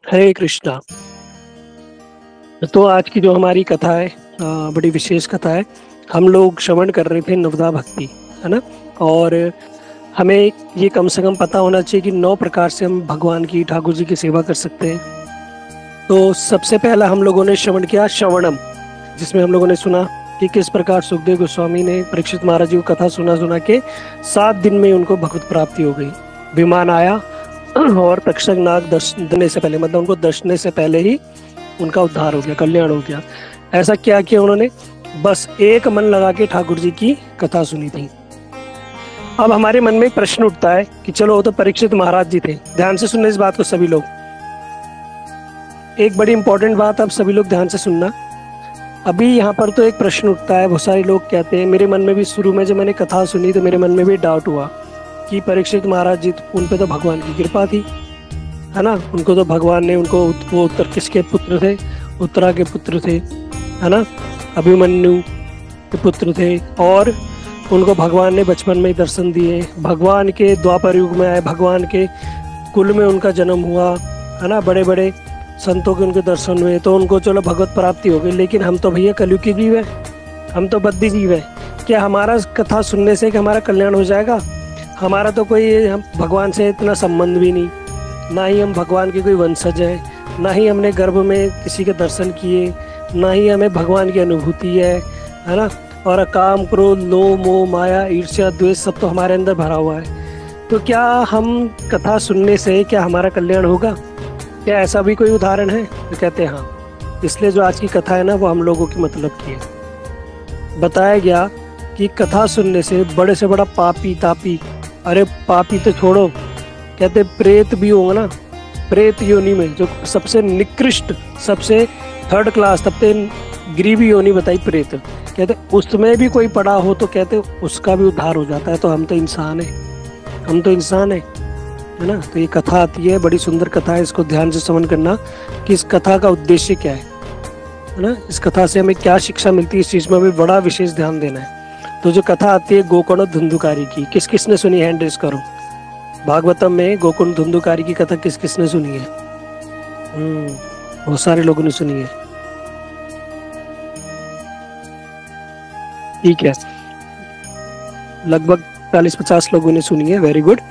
हरे कृष्णा। तो आज की जो हमारी कथा है बड़ी विशेष कथा है। हम लोग श्रवण कर रहे थे नवदा भक्ति, है ना। और हमें ये कम से कम पता होना चाहिए कि 9 प्रकार से हम भगवान की, ठाकुर जी की सेवा कर सकते हैं। तो सबसे पहला हम लोगों ने श्रवण किया श्रवणम, जिसमें हम लोगों ने सुना कि किस प्रकार सुखदेव गोस्वामी ने परीक्षित महाराज जी को कथा सुना के 7 दिन में उनको भगवत प्राप्ति हो गई। विमान आया और तक्षक नाग दर्शने से पहले, मतलब उनको दर्शने से पहले ही उनका उद्धार हो गया, कल्याण हो गया। ऐसा क्या किया उन्होंने? बस एक मन लगा के ठाकुर जी की कथा सुनी थी। अब हमारे मन में एक प्रश्न उठता है कि चलो वो तो परीक्षित महाराज जी थे, ध्यान से सुनना इस बात को सभी लोग। एक बड़ी इंपॉर्टेंट बात, अब सभी लोग ध्यान से सुनना। अभी यहाँ पर तो एक प्रश्न उठता है, बहुत सारे लोग कहते हैं, मेरे मन में भी शुरू में जब मैंने कथा सुनी तो मेरे मन में भी डाउट हुआ कि परीक्षित महाराज जी, उन पे तो भगवान की कृपा थी, है ना। उनको तो भगवान ने, उनको वो उत्तर किसके पुत्र थे? उत्तरा के पुत्र थे, है ना। अभिमन्यु के पुत्र थे और उनको भगवान ने बचपन में ही दर्शन दिए। भगवान के द्वापर युग में आए, भगवान के कुल में उनका जन्म हुआ, है ना। बड़े बड़े संतों के उनके दर्शन हुए, तो उनको चलो भगवत प्राप्ति हो गई। लेकिन हम तो भैया कलयुग के जीव है, हम तो बद्धी जीव है। क्या हमारा कथा सुनने से कि हमारा कल्याण हो जाएगा? हमारा तो कोई, हम भगवान से इतना संबंध भी नहीं, ना ही हम भगवान के कोई वंशज हैं, ना ही हमने गर्भ में किसी के दर्शन किए, ना ही हमें भगवान की अनुभूति है ना। और काम, क्रोध, लोभ, मोह, माया, ईर्ष्या, द्वेष सब तो हमारे अंदर भरा हुआ है। तो क्या हम कथा सुनने से क्या हमारा कल्याण होगा? क्या ऐसा भी कोई उदाहरण है? तो कहते हैं हाँ। इसलिए जो आज की कथा है ना, वो हम लोगों की मतलब की है। बताया गया कि कथा सुनने से बड़े से बड़ा पापी तापी, अरे पापी तो छोड़ो, कहते प्रेत भी होगा ना, प्रेत योनि में जो सबसे निकृष्ट, सबसे थर्ड क्लास, सबसे गरीबी योनि बताई प्रेत, कहते उसमें भी कोई पड़ा हो तो कहते उसका भी उद्धार हो जाता है। तो हम तो इंसान है, हम तो इंसान है ना। तो ये कथा आती है, बड़ी सुंदर कथा है, इसको ध्यान से श्रवण करना कि इस कथा का उद्देश्य क्या है ना। इस कथा से हमें क्या शिक्षा मिलती है, इस चीज में हमें बड़ा विशेष ध्यान देना है। तो जो कथा आती है गोकर्ण धुंधुकारी की, किस किसने सुनी? हैंड रेज करो। भागवतम में गोकुंड धुंधुकारी की कथा किस किसने सुनी है? बहुत सारे लोगों ने सुनी है, ठीक है। लगभग 40-50 लोगों ने सुनी है, वेरी गुड।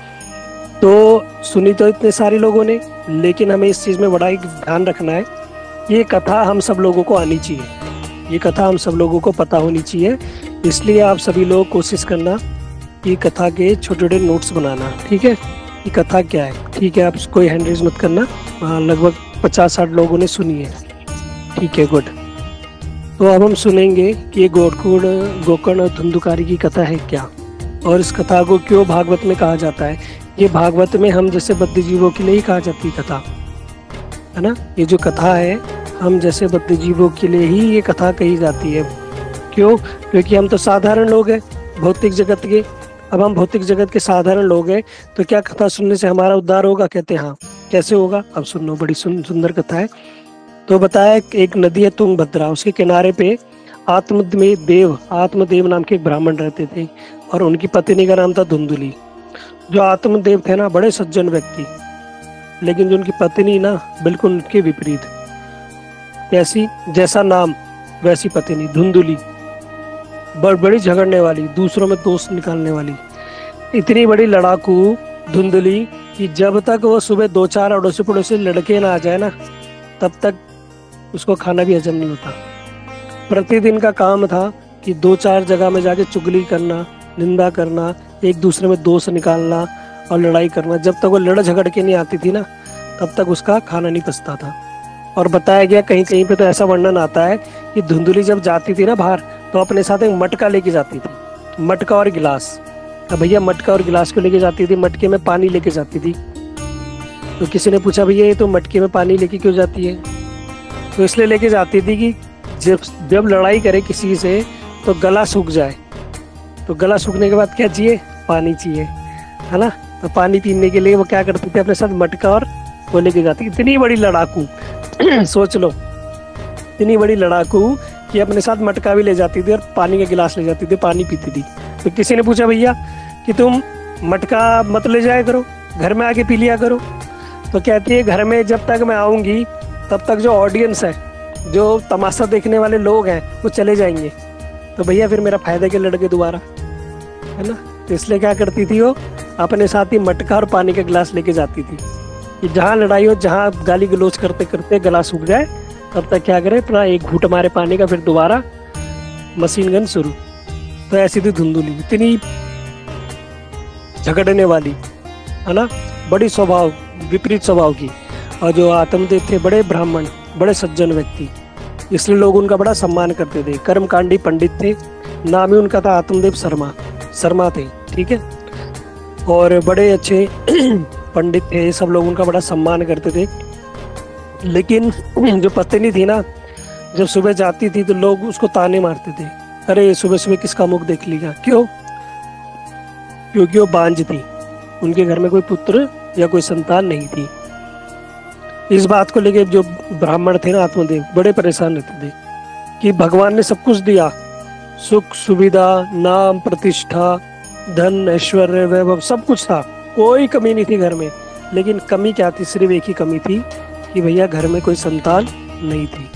तो सुनी तो इतने सारे लोगों ने, लेकिन हमें इस चीज में बड़ा एक ध्यान रखना है, ये कथा हम सब लोगों को आनी चाहिए, ये कथा हम सब लोगों को पता होनी चाहिए। इसलिए आप सभी लोग कोशिश करना कि कथा के छोटे छोटे नोट्स बनाना, ठीक है। ये कथा क्या है, ठीक है। आप कोई हैंड रेज मत करना। लगभग 50-60 लोगों ने सुनी है, ठीक है, गुड। तो अब हम सुनेंगे कि ये गोकर्ण धुंधुकारी की कथा है क्या, और इस कथा को क्यों भागवत में कहा जाता है। ये भागवत में हम जैसे बद्ध जीवों के लिए ही कहा जाती है कथा, है ना। ये जो कथा है, हम जैसे बद्ध जीवों के लिए ही ये कथा कही जाती है। क्यों? क्योंकि हम तो साधारण लोग हैं भौतिक जगत के। अब हम भौतिक जगत के साधारण लोग हैं, तो क्या कथा सुनने से हमारा उद्धार होगा? कहते हैं हाँ। कैसे होगा? अब सुनो, बड़ी सुंदर कथा है। तो बताया एक नदी है तुंगभद्रा, उसके किनारे पे आत्मदेव नाम के एक ब्राह्मण रहते थे, और उनकी पत्नी का नाम था धुंधुली। जो आत्मदेव थे ना, बड़े सज्जन व्यक्ति, लेकिन जो उनकी पत्नी ना, बिल्कुल उनके विपरीत। कैसी? जैसा नाम वैसी पत्नी, धुंधुली, बड़ी झगड़ने वाली, दूसरों में दोष निकालने वाली, इतनी बड़ी लड़ाकू धुंधुली कि जब तक वो सुबह 2-4 अड़ोसी पड़ोसी लड़के ना आ जाए ना, तब तक उसको खाना भी हजम नहीं होता। प्रतिदिन का काम था कि 2-4 जगह में जाके चुगली करना, निंदा करना, एक दूसरे में दोष निकालना और लड़ाई करना। जब तक वो लड़ झगड़ के नहीं आती थी ना, तब तक उसका खाना नहीं पचता था। और बताया गया कहीं कहीं पे तो ऐसा वर्णन आता है कि धुंधुली जब जाती थी ना बाहर, तो अपने साथ एक मटका लेके जाती थी, मटका और गिलास। अब भैया मटका और गिलास क्यों लेके जाती थी? मटके में पानी लेके जाती थी। तो किसी ने पूछा, भैया ये तो मटके में पानी लेके क्यों जाती है? तो इसलिए लेके जाती थी कि जब लड़ाई करे किसी से तो गला सूख जाए, तो गला सूखने के बाद क्या चाहिए? पानी चाहिए, है ना। तो पानी पीने के लिए वो क्या करते थे? अपने साथ मटका और वो लेके जाती। इतनी बड़ी लड़ाकू सोच लो, इतनी बड़ी लड़ाकू कि अपने साथ मटका भी ले जाती थी और पानी का गिलास ले जाती थी, पानी पीती थी। तो किसी ने पूछा, भैया कि तुम मटका मत ले जाया करो, घर में आके पी लिया करो। तो कहती है घर में जब तक मैं आऊंगी तब तक जो ऑडियंस है, जो तमाशा देखने वाले लोग हैं, वो चले जाएंगे। तो भैया फिर मेरा फायदा के लड़के दोबारा, है ना। तो इसलिए क्या करती थी वो, अपने साथ ही मटका और पानी का गिलास लेके जाती थी कि जहाँ लड़ाई हो, जहाँ गाली गलौज करते करते गला सूख जाए, तब तक क्या करे, अपना एक घूंट मारे पानी का, फिर दोबारा मशीन गन शुरू। तो ऐसी थी धुंधुली, इतनी झगड़ने वाली, है ना, बड़ी स्वभाव, विपरीत स्वभाव की। और जो आत्मदेव थे, बड़े ब्राह्मण, बड़े सज्जन व्यक्ति, इसलिए लोग उनका बड़ा सम्मान करते थे। कर्मकांडी पंडित थे, नाम ही उनका था आत्मदेव शर्मा, शर्मा थे, ठीक है। और बड़े अच्छे पंडित थे, सब लोग उनका बड़ा सम्मान करते थे। लेकिन जो पत्नी थी ना, जब सुबह जाती थी तो लोग उसको ताने मारते थे, अरे सुबह सुबह किसका मुख देख लिया। क्यों? क्योंकि वो बांझ थी, उनके घर में कोई पुत्र या कोई संतान नहीं थी। इस बात को लेके जो ब्राह्मण थे ना, आत्मदेव, बड़े परेशान रहते थे कि भगवान ने सब कुछ दिया, सुख सुविधा, नाम प्रतिष्ठा, धन ऐश्वर्य वैभव, सब कुछ था, कोई कमी नहीं थी घर में। लेकिन कमी क्या थी? सिर्फ एक ही कमी थी कि भैया घर में कोई संतान नहीं थी।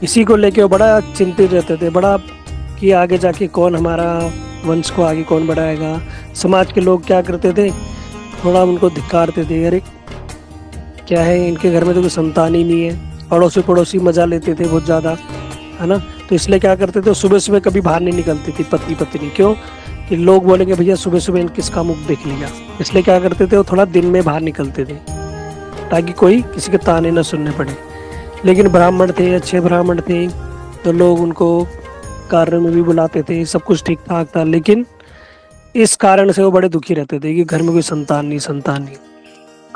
इसी को लेके वो बड़ा चिंतित रहते थे, बड़ा कि आगे जाके कौन हमारा वंश को आगे कौन बढ़ाएगा। समाज के लोग क्या करते थे, थोड़ा उनको धिक्कारते थे, अरे क्या है, इनके घर में तो कोई संतान ही नहीं है। पड़ोसी मजा लेते थे बहुत ज़्यादा, है ना। तो इसलिए क्या करते थे, सुबह सुबह कभी बाहर नहीं निकलती थी पत्नी पत्नी। क्यों? कि लोग बोलेंगे भैया सुबह सुबह इन किसका मुख देख लिया। इसलिए क्या करते थे, वो थोड़ा दिन में बाहर निकलते थे ताकि कोई किसी के ताने न सुनने पड़े। लेकिन ब्राह्मण थे, अच्छे ब्राह्मण थे, तो लोग उनको कार्य में भी बुलाते थे, सब कुछ ठीक ठाक था। लेकिन इस कारण से वो बड़े दुखी रहते थे कि घर में कोई संतान नहीं।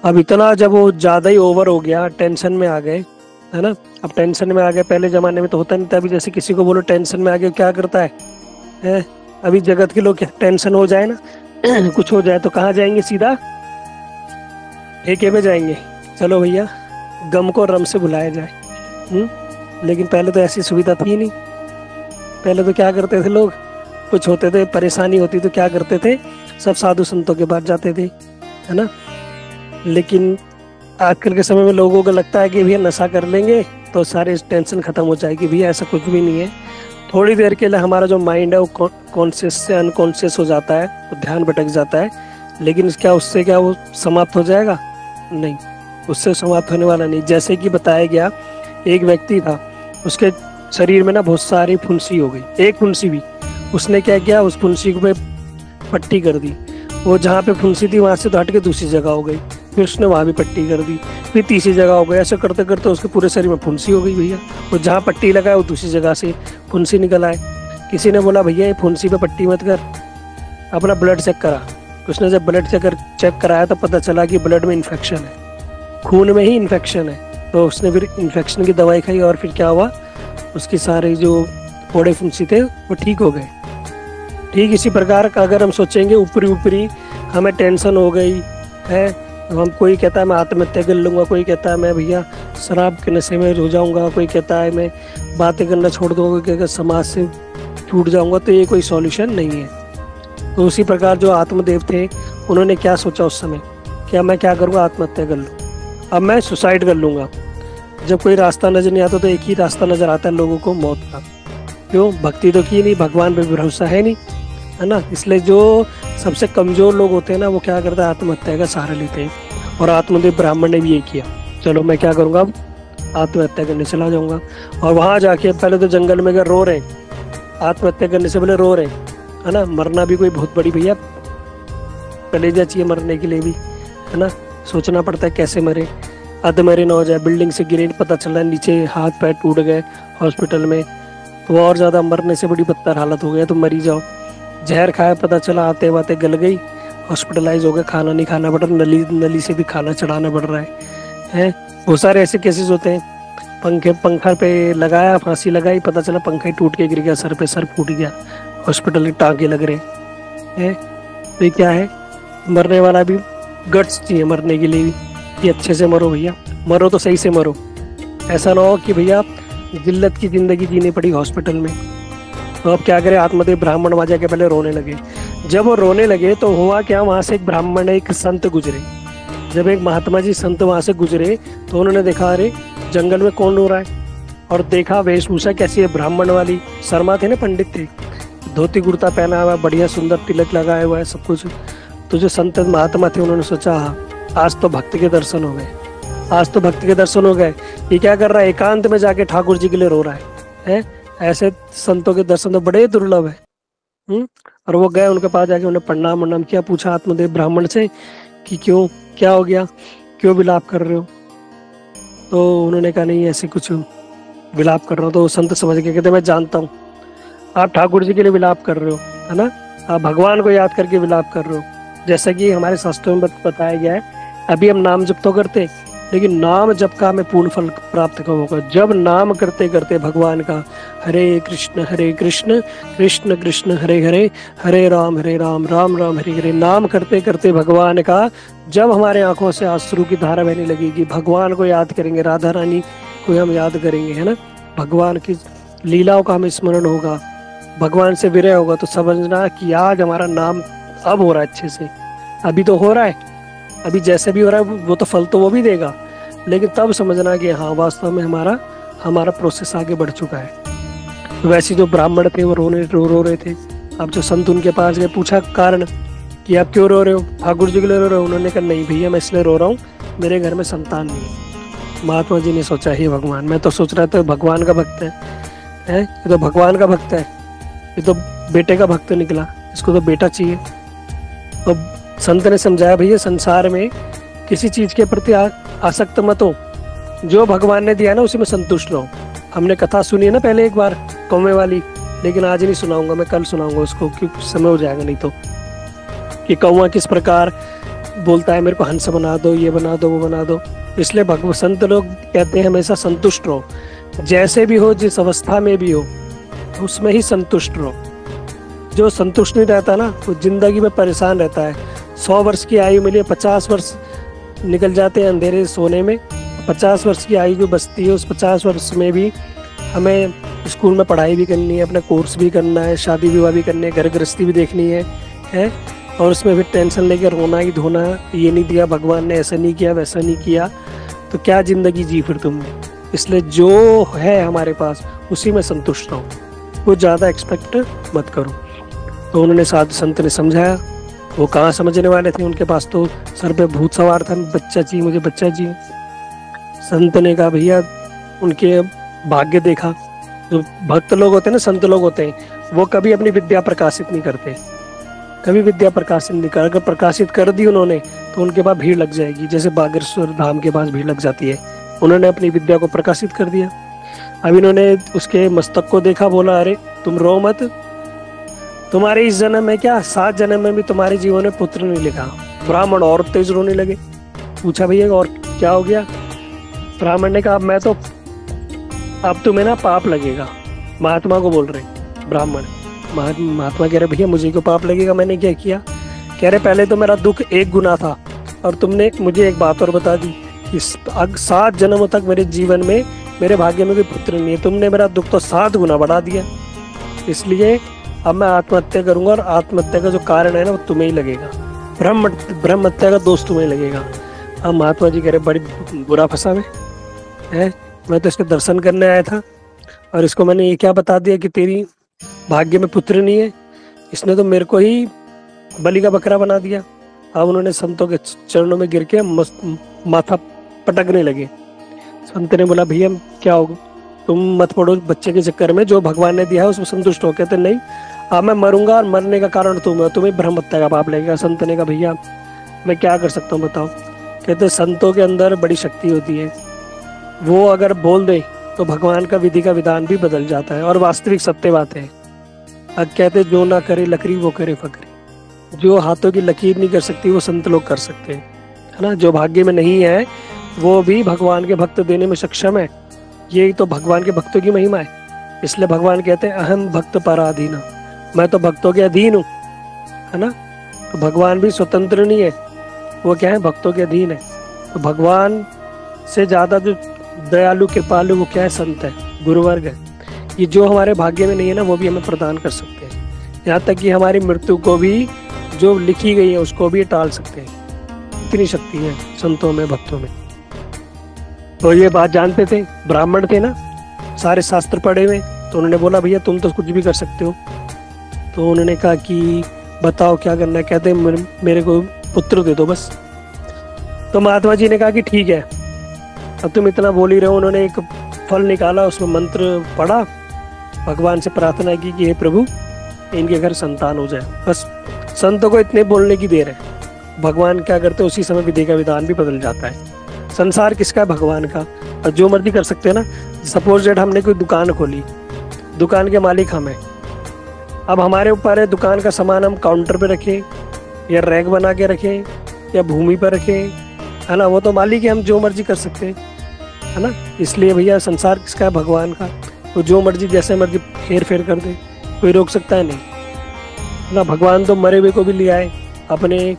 अब इतना जब वो ज़्यादा ही ओवर हो गया, टेंशन में आ गए, है ना। अब टेंशन में आ गए, पहले ज़माने में तो होता नहीं था। अभी जैसे किसी को बोलो टेंशन में आ गए, क्या करता है? अभी जगत के लोग क्या, टेंशन हो जाए ना कुछ हो जाए तो कहाँ जाएंगे? सीधा ठेके में जाएंगे, चलो भैया गम को रम से भुलाया जाए। लेकिन पहले तो ऐसी सुविधा थी नहीं। पहले तो क्या करते थे लोग, कुछ होते थे, परेशानी होती तो क्या करते थे, सब साधु संतों के पास जाते थे, है ना। लेकिन आजकल के समय में लोगों को लगता है कि भैया नशा कर लेंगे तो सारे टेंशन खत्म हो जाएगी। भैया ऐसा कुछ भी नहीं है। थोड़ी देर के लिए हमारा जो माइंड है वो कॉन्शियस से अनकॉन्शियस हो जाता है, वो ध्यान भटक जाता है। लेकिन क्या उससे क्या वो समाप्त हो जाएगा? नहीं, उससे समाप्त होने वाला नहीं। जैसे कि बताया गया, एक व्यक्ति था, उसके शरीर में ना बहुत सारी फुंसी हो गई, एक फुंसी भी। उसने क्या किया, उस फुंसी पे पट्टी कर दी। वो जहाँ पे फुंसी थी वहाँ से तो हट के दूसरी जगह हो गई, फिर उसने वहाँ भी पट्टी कर दी, फिर तीसरी जगह हो गई। ऐसे करते करते उसके पूरे शरीर में फुंसी हो गई भैया। वो जहाँ पट्टी लगाए वो दूसरी जगह से फुंसी निकल आए। किसी ने बोला भैया ये फुंसी पे पट्टी मत कर, अपना ब्लड चेक करा। उसने जब ब्लड चेक कराया तो पता चला कि ब्लड में इन्फेक्शन है, खून में ही इन्फेक्शन है। तो उसने फिर इन्फेक्शन की दवाई खाई और फिर क्या हुआ, उसकी सारे जो फोड़े फुंसी थे वो ठीक हो गए। ठीक इसी प्रकार का अगर हम सोचेंगे ऊपरी हमें टेंशन हो गई है, हम कोई कहता है मैं आत्महत्या कर लूँगा, कोई कहता है मैं भैया शराब के नशे में हो जाऊँगा, कोई कहता है मैं बातें करना छोड़ दूँगा, कोई कहता समाज से छूट जाऊँगा, तो ये कोई सॉल्यूशन नहीं है। तो उसी प्रकार जो आत्मदेव थे उन्होंने क्या सोचा उस समय, क्या मैं क्या करूँगा, आत्महत्या कर लूँ, अब मैं सुसाइड कर लूँगा। जब कोई रास्ता नजर नहीं आता तो एक ही रास्ता नजर आता है लोगों को, मौत का। क्यों? भक्ति तो की नहीं, भगवान पे भरोसा है नहीं, है ना। इसलिए जो सबसे कमजोर लोग होते हैं ना, वो क्या करते हैं, आत्महत्या का सहारा लेते हैं। और आत्मदेव ब्राह्मण ने भी ये किया, चलो मैं क्या करूँगा, अब आत्महत्या करने चला जाऊँगा। और वहाँ जाके पहले तो जंगल में रो रहे, आत्महत्या करने से पहले रो रहे, है ना। मरना भी कोई बहुत बड़ी भैया कलेजा चाहिए मरने के लिए भी, है ना। सोचना पड़ता है कैसे मरे, अधमरे ना हो जाए, बिल्डिंग से गिरे, पता चल रहा है नीचे हाथ पैर टूट गए हॉस्पिटल में, तो और ज़्यादा मरने से बड़ी बदतर हालत हो गया तो मरी जाओ। जहर खाया, पता चला आते बाते गल गई, हॉस्पिटलाइज हो गए, खाना नहीं खाना पड़ रहा, नली से भी खाना चढ़ाना पड़ रहा है। बहुत सारे ऐसे केसेस होते हैं, पंखा पे लगाया, फांसी लगाई, पता चला पंखा ही टूट के गिर गया, सर पे सर फूट गया, हॉस्पिटल के टाँके लग रहे हैं। तो ये क्या है, मरने वाला भी गट्स चाहिए मरने के लिए भी, कि अच्छे से मरो भैया, मरो तो सही से मरो। ऐसा ना हो कि भैया जिल्लत की ज़िंदगी जीनी पड़ी हॉस्पिटल में। तो अब क्या करें, आत्मदेव ब्राह्मण वहाँ जाके पहले रोने लगे। जब वो रोने लगे तो हुआ क्या, वहाँ से एक ब्राह्मण, एक संत गुजरे, जब एक महात्मा जी संत वहां से गुजरे तो उन्होंने देखा, अरे जंगल में कौन रो रहा है, और देखा वेशभूषा कैसी है, ब्राह्मण वाली। शर्मा थे ना, पंडित थे, धोती कुर्ता पहना हुआ, बढ़िया सुंदर तिलक लगाया हुआ है, सब कुछ। तो जो संत महात्मा थे उन्होंने सोचा, हाँ आज तो भक्त के दर्शन हो गए, आज तो भक्त के दर्शन हो गए। ये क्या कर रहा है, एकांत में जाके ठाकुर जी के लिए रो रहा है? ऐसे संतों के दर्शन तो बड़े दुर्लभ है। और वो गए उनके पास, जाके उन्हें प्रणाम वनाम किया, पूछा आत्मदेव ब्राह्मण से कि क्यों, क्या हो गया, क्यों विलाप कर रहे हो? तो उन्होंने कहा, नहीं ऐसे कुछ विलाप कर रहा हूँ। तो संत समझ गए, कहते मैं जानता हूँ आप ठाकुर जी के लिए विलाप कर रहे हो, है ना, आप भगवान को याद करके विलाप कर रहे हो। जैसा कि हमारे शास्त्रों में बताया गया है, अभी हम नाम जप तो करते, लेकिन नाम जप का हमें पूर्ण फल प्राप्त कब होगा? जब नाम करते करते भगवान का हरे कृष्ण कृष्ण कृष्ण हरे हरे, हरे राम राम राम हरे हरे, नाम करते करते भगवान का जब हमारे आंखों से आंसू की धारा बहने लगेगी, भगवान को याद करेंगे, राधा रानी को हम याद करेंगे, है ना, भगवान की लीलाओं का हमें स्मरण होगा, भगवान से विरह होगा, तो समझना कि आज हमारा नाम अब हो रहा है अच्छे से। अभी तो हो रहा है, अभी जैसे भी हो रहा है वो तो फल तो वो भी देगा, लेकिन तब समझना कि हाँ वास्तव में हमारा प्रोसेस आगे बढ़ चुका है। तो वैसे जो ब्राह्मण थे वो रो रहे थे। अब जो संत उनके पास गए, पूछा कारण कि आप क्यों रो रहे हो, ठाकुर जी के लिए रो रहे हो? उन्होंने कहा, नहीं भैया मैं इसलिए रो रहा हूँ, मेरे घर में संतान नहीं है। महात्मा जी ने सोचा, हे भगवान, मैं तो सोच रहा था भगवान का भक्त है, ये तो भगवान का भक्त है, ये तो बेटे का भक्त निकला, इसको तो बेटा चाहिए। तो संत ने समझाया, भैया संसार में किसी चीज के प्रति आसक्त मत हो, जो भगवान ने दिया ना उसी में संतुष्ट रहो। हमने कथा सुनी है ना पहले एक बार, कौवे वाली, लेकिन आज नहीं सुनाऊंगा, मैं कल सुनाऊंगा उसको, क्योंकि समय हो जाएगा नहीं तो, कि कौवा किस प्रकार बोलता है, मेरे को हंस बना दो, ये बना दो, वो बना दो। इसलिए संत लोग कहते हैं हमेशा संतुष्ट रहो, जैसे भी हो, जिस अवस्था में भी हो, उसमें ही संतुष्ट रहो। जो संतुष्ट नहीं रहता ना, वो जिंदगी में परेशान रहता है। 100 वर्ष की आयु मिली, 50 वर्ष निकल जाते हैं अंधेरे सोने में। 50 वर्ष की आयु जो बचती है, उस 50 वर्ष में भी हमें स्कूल में पढ़ाई भी करनी है, अपना कोर्स भी करना है, शादी विवाह भी करनी है, घर गृहस्थी भी देखनी है, और उसमें फिर टेंशन लेकर रोना ही धोना, ये नहीं दिया भगवान ने, ऐसा नहीं किया, वैसा नहीं किया, तो क्या जिंदगी जी फिर तुमने। इसलिए जो है हमारे पास उसी में संतुष्ट रहो, वो ज़्यादा एक्सपेक्ट मत करो। तो उन्होंने साधु संत ने समझाया, वो कहाँ समझने वाले थे, उनके पास तो सर पे भूत सवार था, बच्चा चाहिए, मुझे बच्चा चाहिए। संत ने कहा, भैया उनके भाग्य देखा, जो भक्त लोग होते हैं ना, संत लोग होते हैं, वो कभी अपनी विद्या प्रकाशित नहीं करते, कभी विद्या प्रकाशित नहीं कर, अगर प्रकाशित कर दी उन्होंने तो उनके पास भीड़ लग जाएगी, जैसे बागेश्वर धाम के पास भीड़ लग जाती है। उन्होंने अपनी विद्या को प्रकाशित कर दिया। अब इन्होंने उसके मस्तक को देखा, बोला, अरे तुम रो मत, तुम्हारे इस जन्म में क्या, 7 जन्म में भी तुम्हारे जीवन में पुत्र नहीं लिखा। ब्राह्मण और तेज रोने लगे। पूछा, भैया और क्या हो गया? ब्राह्मण ने कहा, अब तुम्हें ना पाप लगेगा। महात्मा को बोल रहे ब्राह्मण। महात्मा कह रहे, भैया मुझे क्यों पाप लगेगा, मैंने क्या किया? कह रहे, पहले तो मेरा दुख 1 गुना था, और तुमने मुझे एक बात और बता दी, 7 जन्मों तक मेरे जीवन में, मेरे भाग्य में कोई पुत्र नहीं है, तुमने मेरा दुख तो 7 गुना बढ़ा दिया। इसलिए अब मैं आत्महत्या करूंगा, और आत्महत्या का जो कारण है ना वो तुम्हें ही लगेगा, ब्रह्म हत्या का दोष तुम्हें लगेगा। अब महात्मा जी कह रहे, बड़ी बुरा फंसा है, मैं तो इसके दर्शन करने आया था, और इसको मैंने ये क्या बता दिया कि तेरी भाग्य में पुत्र नहीं है, इसने तो मेरे को ही बलि का बकरा बना दिया। अब उन्होंने संतों के चरणों में गिर के माथा पटकने लगे। संत ने बोला, भैया क्या होगा, तुम मत पड़ो बच्चे के चक्कर में, जो भगवान ने दिया है उसमें संतुष्ट हो। कहते नहीं, अब मैं मरूंगा, और मरने का कारण तुम्हें ब्रह्म हत्या का पाप लगेगा। संत ने कहा, भैया मैं क्या कर सकता हूँ बताओ? कहते संतों के अंदर बड़ी शक्ति होती है, वो अगर बोल दे तो भगवान का विधि का विधान भी बदल जाता है, और वास्तविक सत्य बात है। अब कहते, जो ना करे लकड़ी वो करे फकरी। जो हाथों की लकीर नहीं कर सकती वो संत लोग कर सकते हैं, है ना। जो भाग्य में नहीं है वो भी भगवान के भक्त देने में सक्षम है। यही तो भगवान के भक्तों की महिमा है। इसलिए भगवान कहते हैं, अहम भक्त पराधीन, मैं तो भक्तों के अधीन हूँ, है ना। तो भगवान भी स्वतंत्र नहीं है, वो क्या है, भक्तों के अधीन है। तो भगवान से ज्यादा जो दयालु कृपालु वो क्या है, संत है, गुरुवर्ग है। ये जो हमारे भाग्य में नहीं है ना, वो भी हमें प्रदान कर सकते हैं। यहाँ तक कि हमारी मृत्यु को भी, जो लिखी गई है उसको भी टाल सकते हैं। इतनी शक्ति है संतों में, भक्तों में। तो ये बात जानते थे, ब्राह्मण थे ना, सारे शास्त्र पढ़े हुए। तो उन्होंने बोला भैया तुम तो कुछ भी कर सकते हो। तो उन्होंने कहा कि बताओ क्या करना है। कहते मेरे को पुत्र दे दो बस। तो महात्मा जी ने कहा कि ठीक है, अब तुम इतना बोल ही रहे हो। उन्होंने एक फल निकाला, उसमें मंत्र पढ़ा, भगवान से प्रार्थना की कि हे प्रभु इनके घर संतान हो जाए। बस संतों को इतने बोलने की देर है। भगवान क्या करते, उसी समय विधि का विधान भी बदल जाता है। संसार किसका है? भगवान का। और जो मर्जी कर सकते हैं ना। सपोज डेट हमने कोई दुकान खोली, दुकान के मालिक हम हैं। अब हमारे ऊपर है दुकान का सामान हम काउंटर पे रखें या रैक बना के रखें या भूमि पर रखें, है ना। वो तो मालिक है, हम जो मर्जी कर सकते हैं, है ना। इसलिए भैया संसार किसका है? भगवान का। तो जो मर्जी जैसे मर्जी हेर फेर कर दे, कोई रोक सकता है नहीं, है ना। भगवान तो मरे हुए को भी ले आए। अपने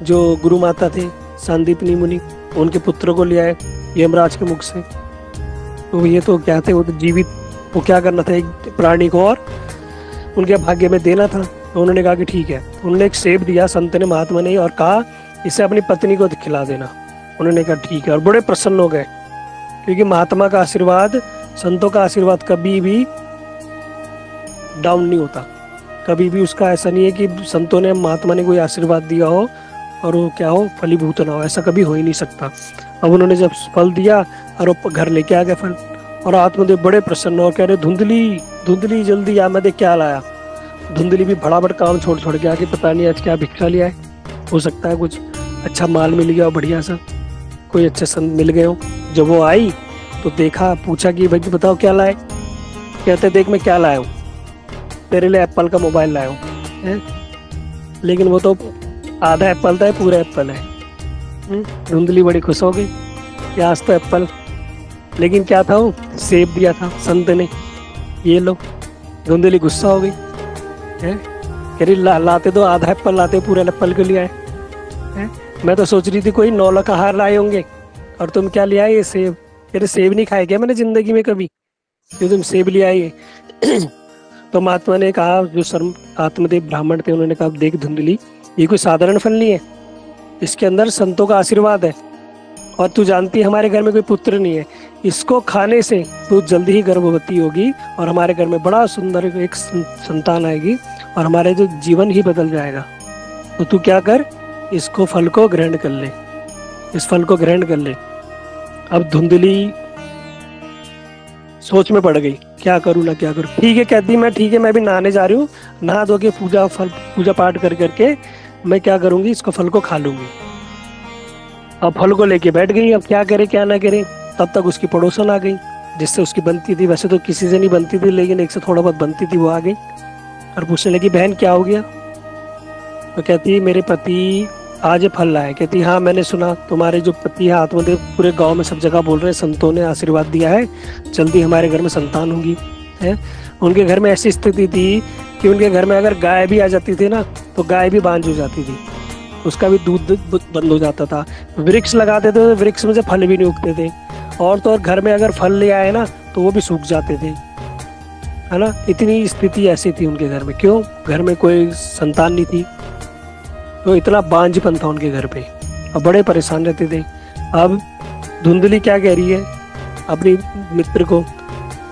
जो गुरु माता थे सांदीपनी मुनि, उनके पुत्र को ले आए यमराज के मुख से। तो ये तो क्या थे, वो तो जीवित, वो क्या करना था एक प्राणी को और उनके भाग्य में देना था। तो उन्होंने कहा कि ठीक है। उन्होंने एक सेब दिया संत ने, महात्मा ने, और कहा इसे अपनी पत्नी को खिला देना। उन्होंने कहा ठीक है, और बड़े प्रसन्न हो गए। क्योंकि महात्मा का आशीर्वाद, संतों का आशीर्वाद कभी भी डाउन नहीं होता। कभी भी उसका ऐसा नहीं है कि संतों ने, महात्मा ने कोई आशीर्वाद दिया हो और वो क्या हो, फलीभूत ना हो। ऐसा कभी हो ही नहीं सकता। अब उन्होंने जब फल दिया और वो घर लेके आ गए फल, और आत्मदेव बड़े प्रसन्न हो, कह रहे धुंधली धुंधली जल्दी आ, मैं देख क्या लाया। धुंधली भी बड़ा काम छोड़ छोड़ के आके, पता नहीं आज क्या भिक्षा लिया है। हो सकता है कुछ अच्छा माल मिल गया हो, बढ़िया सा कोई अच्छे संत मिल गए हो। जब वो आई तो देखा, पूछा कि भाई बताओ क्या लाए। कहते देख मैं क्या लाया हूँ, तेरे लिए एप्पल का मोबाइल लाया हूँ। लेकिन वो तो आधा एप्पल था, पूरा एप्पल है। धुंधली बड़ी खुश हो गई कि आज तो एप्पल, लेकिन क्या था, वो सेब दिया था संत ने, ये लो। धुंधली गुस्सा हो गई, कह रही लाते तो आधा एप्पल लाते, पूरा एप्पल के लिए आए। मैं तो सोच रही थी कोई 9 लाख का हार लाए होंगे, और तुम क्या ले आए? ये सेब। कह रहे सेब नहीं खाए क्या मैंने जिंदगी में कभी, ये तुम सेब ले आए। तो महात्मा ने कहा, जो शर्म आत्मदेव ब्राह्मण थे, उन्होंने कहा देख धुंधली, ये कोई साधारण फल नहीं है, इसके अंदर संतों का आशीर्वाद है। और तू जानती है हमारे घर में कोई पुत्र नहीं है, इसको खाने से तू जल्दी ही गर्भवती होगी और हमारे घर में बड़ा सुंदर एक संतान आएगी और हमारे जो जीवन ही बदल जाएगा। तो तू क्या कर, इसको फल को ग्रहण कर ले, इस फल को ग्रहण कर ले। अब धुंधली सोच में पड़ गई, क्या करूँ ना क्या करूँ। ठीक है कहती, मैं ठीक है, मैं भी नहाने जा रही हूँ, नहा धो के पूजा पाठ कर करके मैं क्या करूँगी, इसको फल को खा लूंगी। अब फल को लेके बैठ गई। अब क्या करे क्या ना करे। तब तक उसकी पड़ोसन आ गई, जिससे उसकी बनती थी। वैसे तो किसी से नहीं बनती थी, लेकिन एक से थोड़ा बहुत बनती थी। वो आ गई और पूछने लगी, बहन क्या हो गया। तो कहती मेरे पति आज फल लाए। कहती हाँ मैंने सुना, तुम्हारे जो पति है आत्मदेव पूरे गांव में सब जगह बोल रहे हैं, संतों ने आशीर्वाद दिया है, जल्दी हमारे घर में संतान होगी। है उनके घर में ऐसी स्थिति थी कि उनके घर में अगर गाय भी आ जाती थी ना, तो गाय भी बांझ हो जाती थी, उसका भी दूध बंद हो जाता था। वृक्ष लगाते थे तो वृक्ष में से फल भी नहीं उगते थे, और तो और घर में अगर फल ले आए ना तो वो भी सूख जाते थे, है ना। इतनी स्थिति ऐसी थी उनके घर में। क्यों? घर में कोई संतान नहीं थी, तो इतना बांझपन था उनके घर पे, और बड़े परेशान रहते थे। अब धुंधली क्या कह रही है अपनी मित्र को,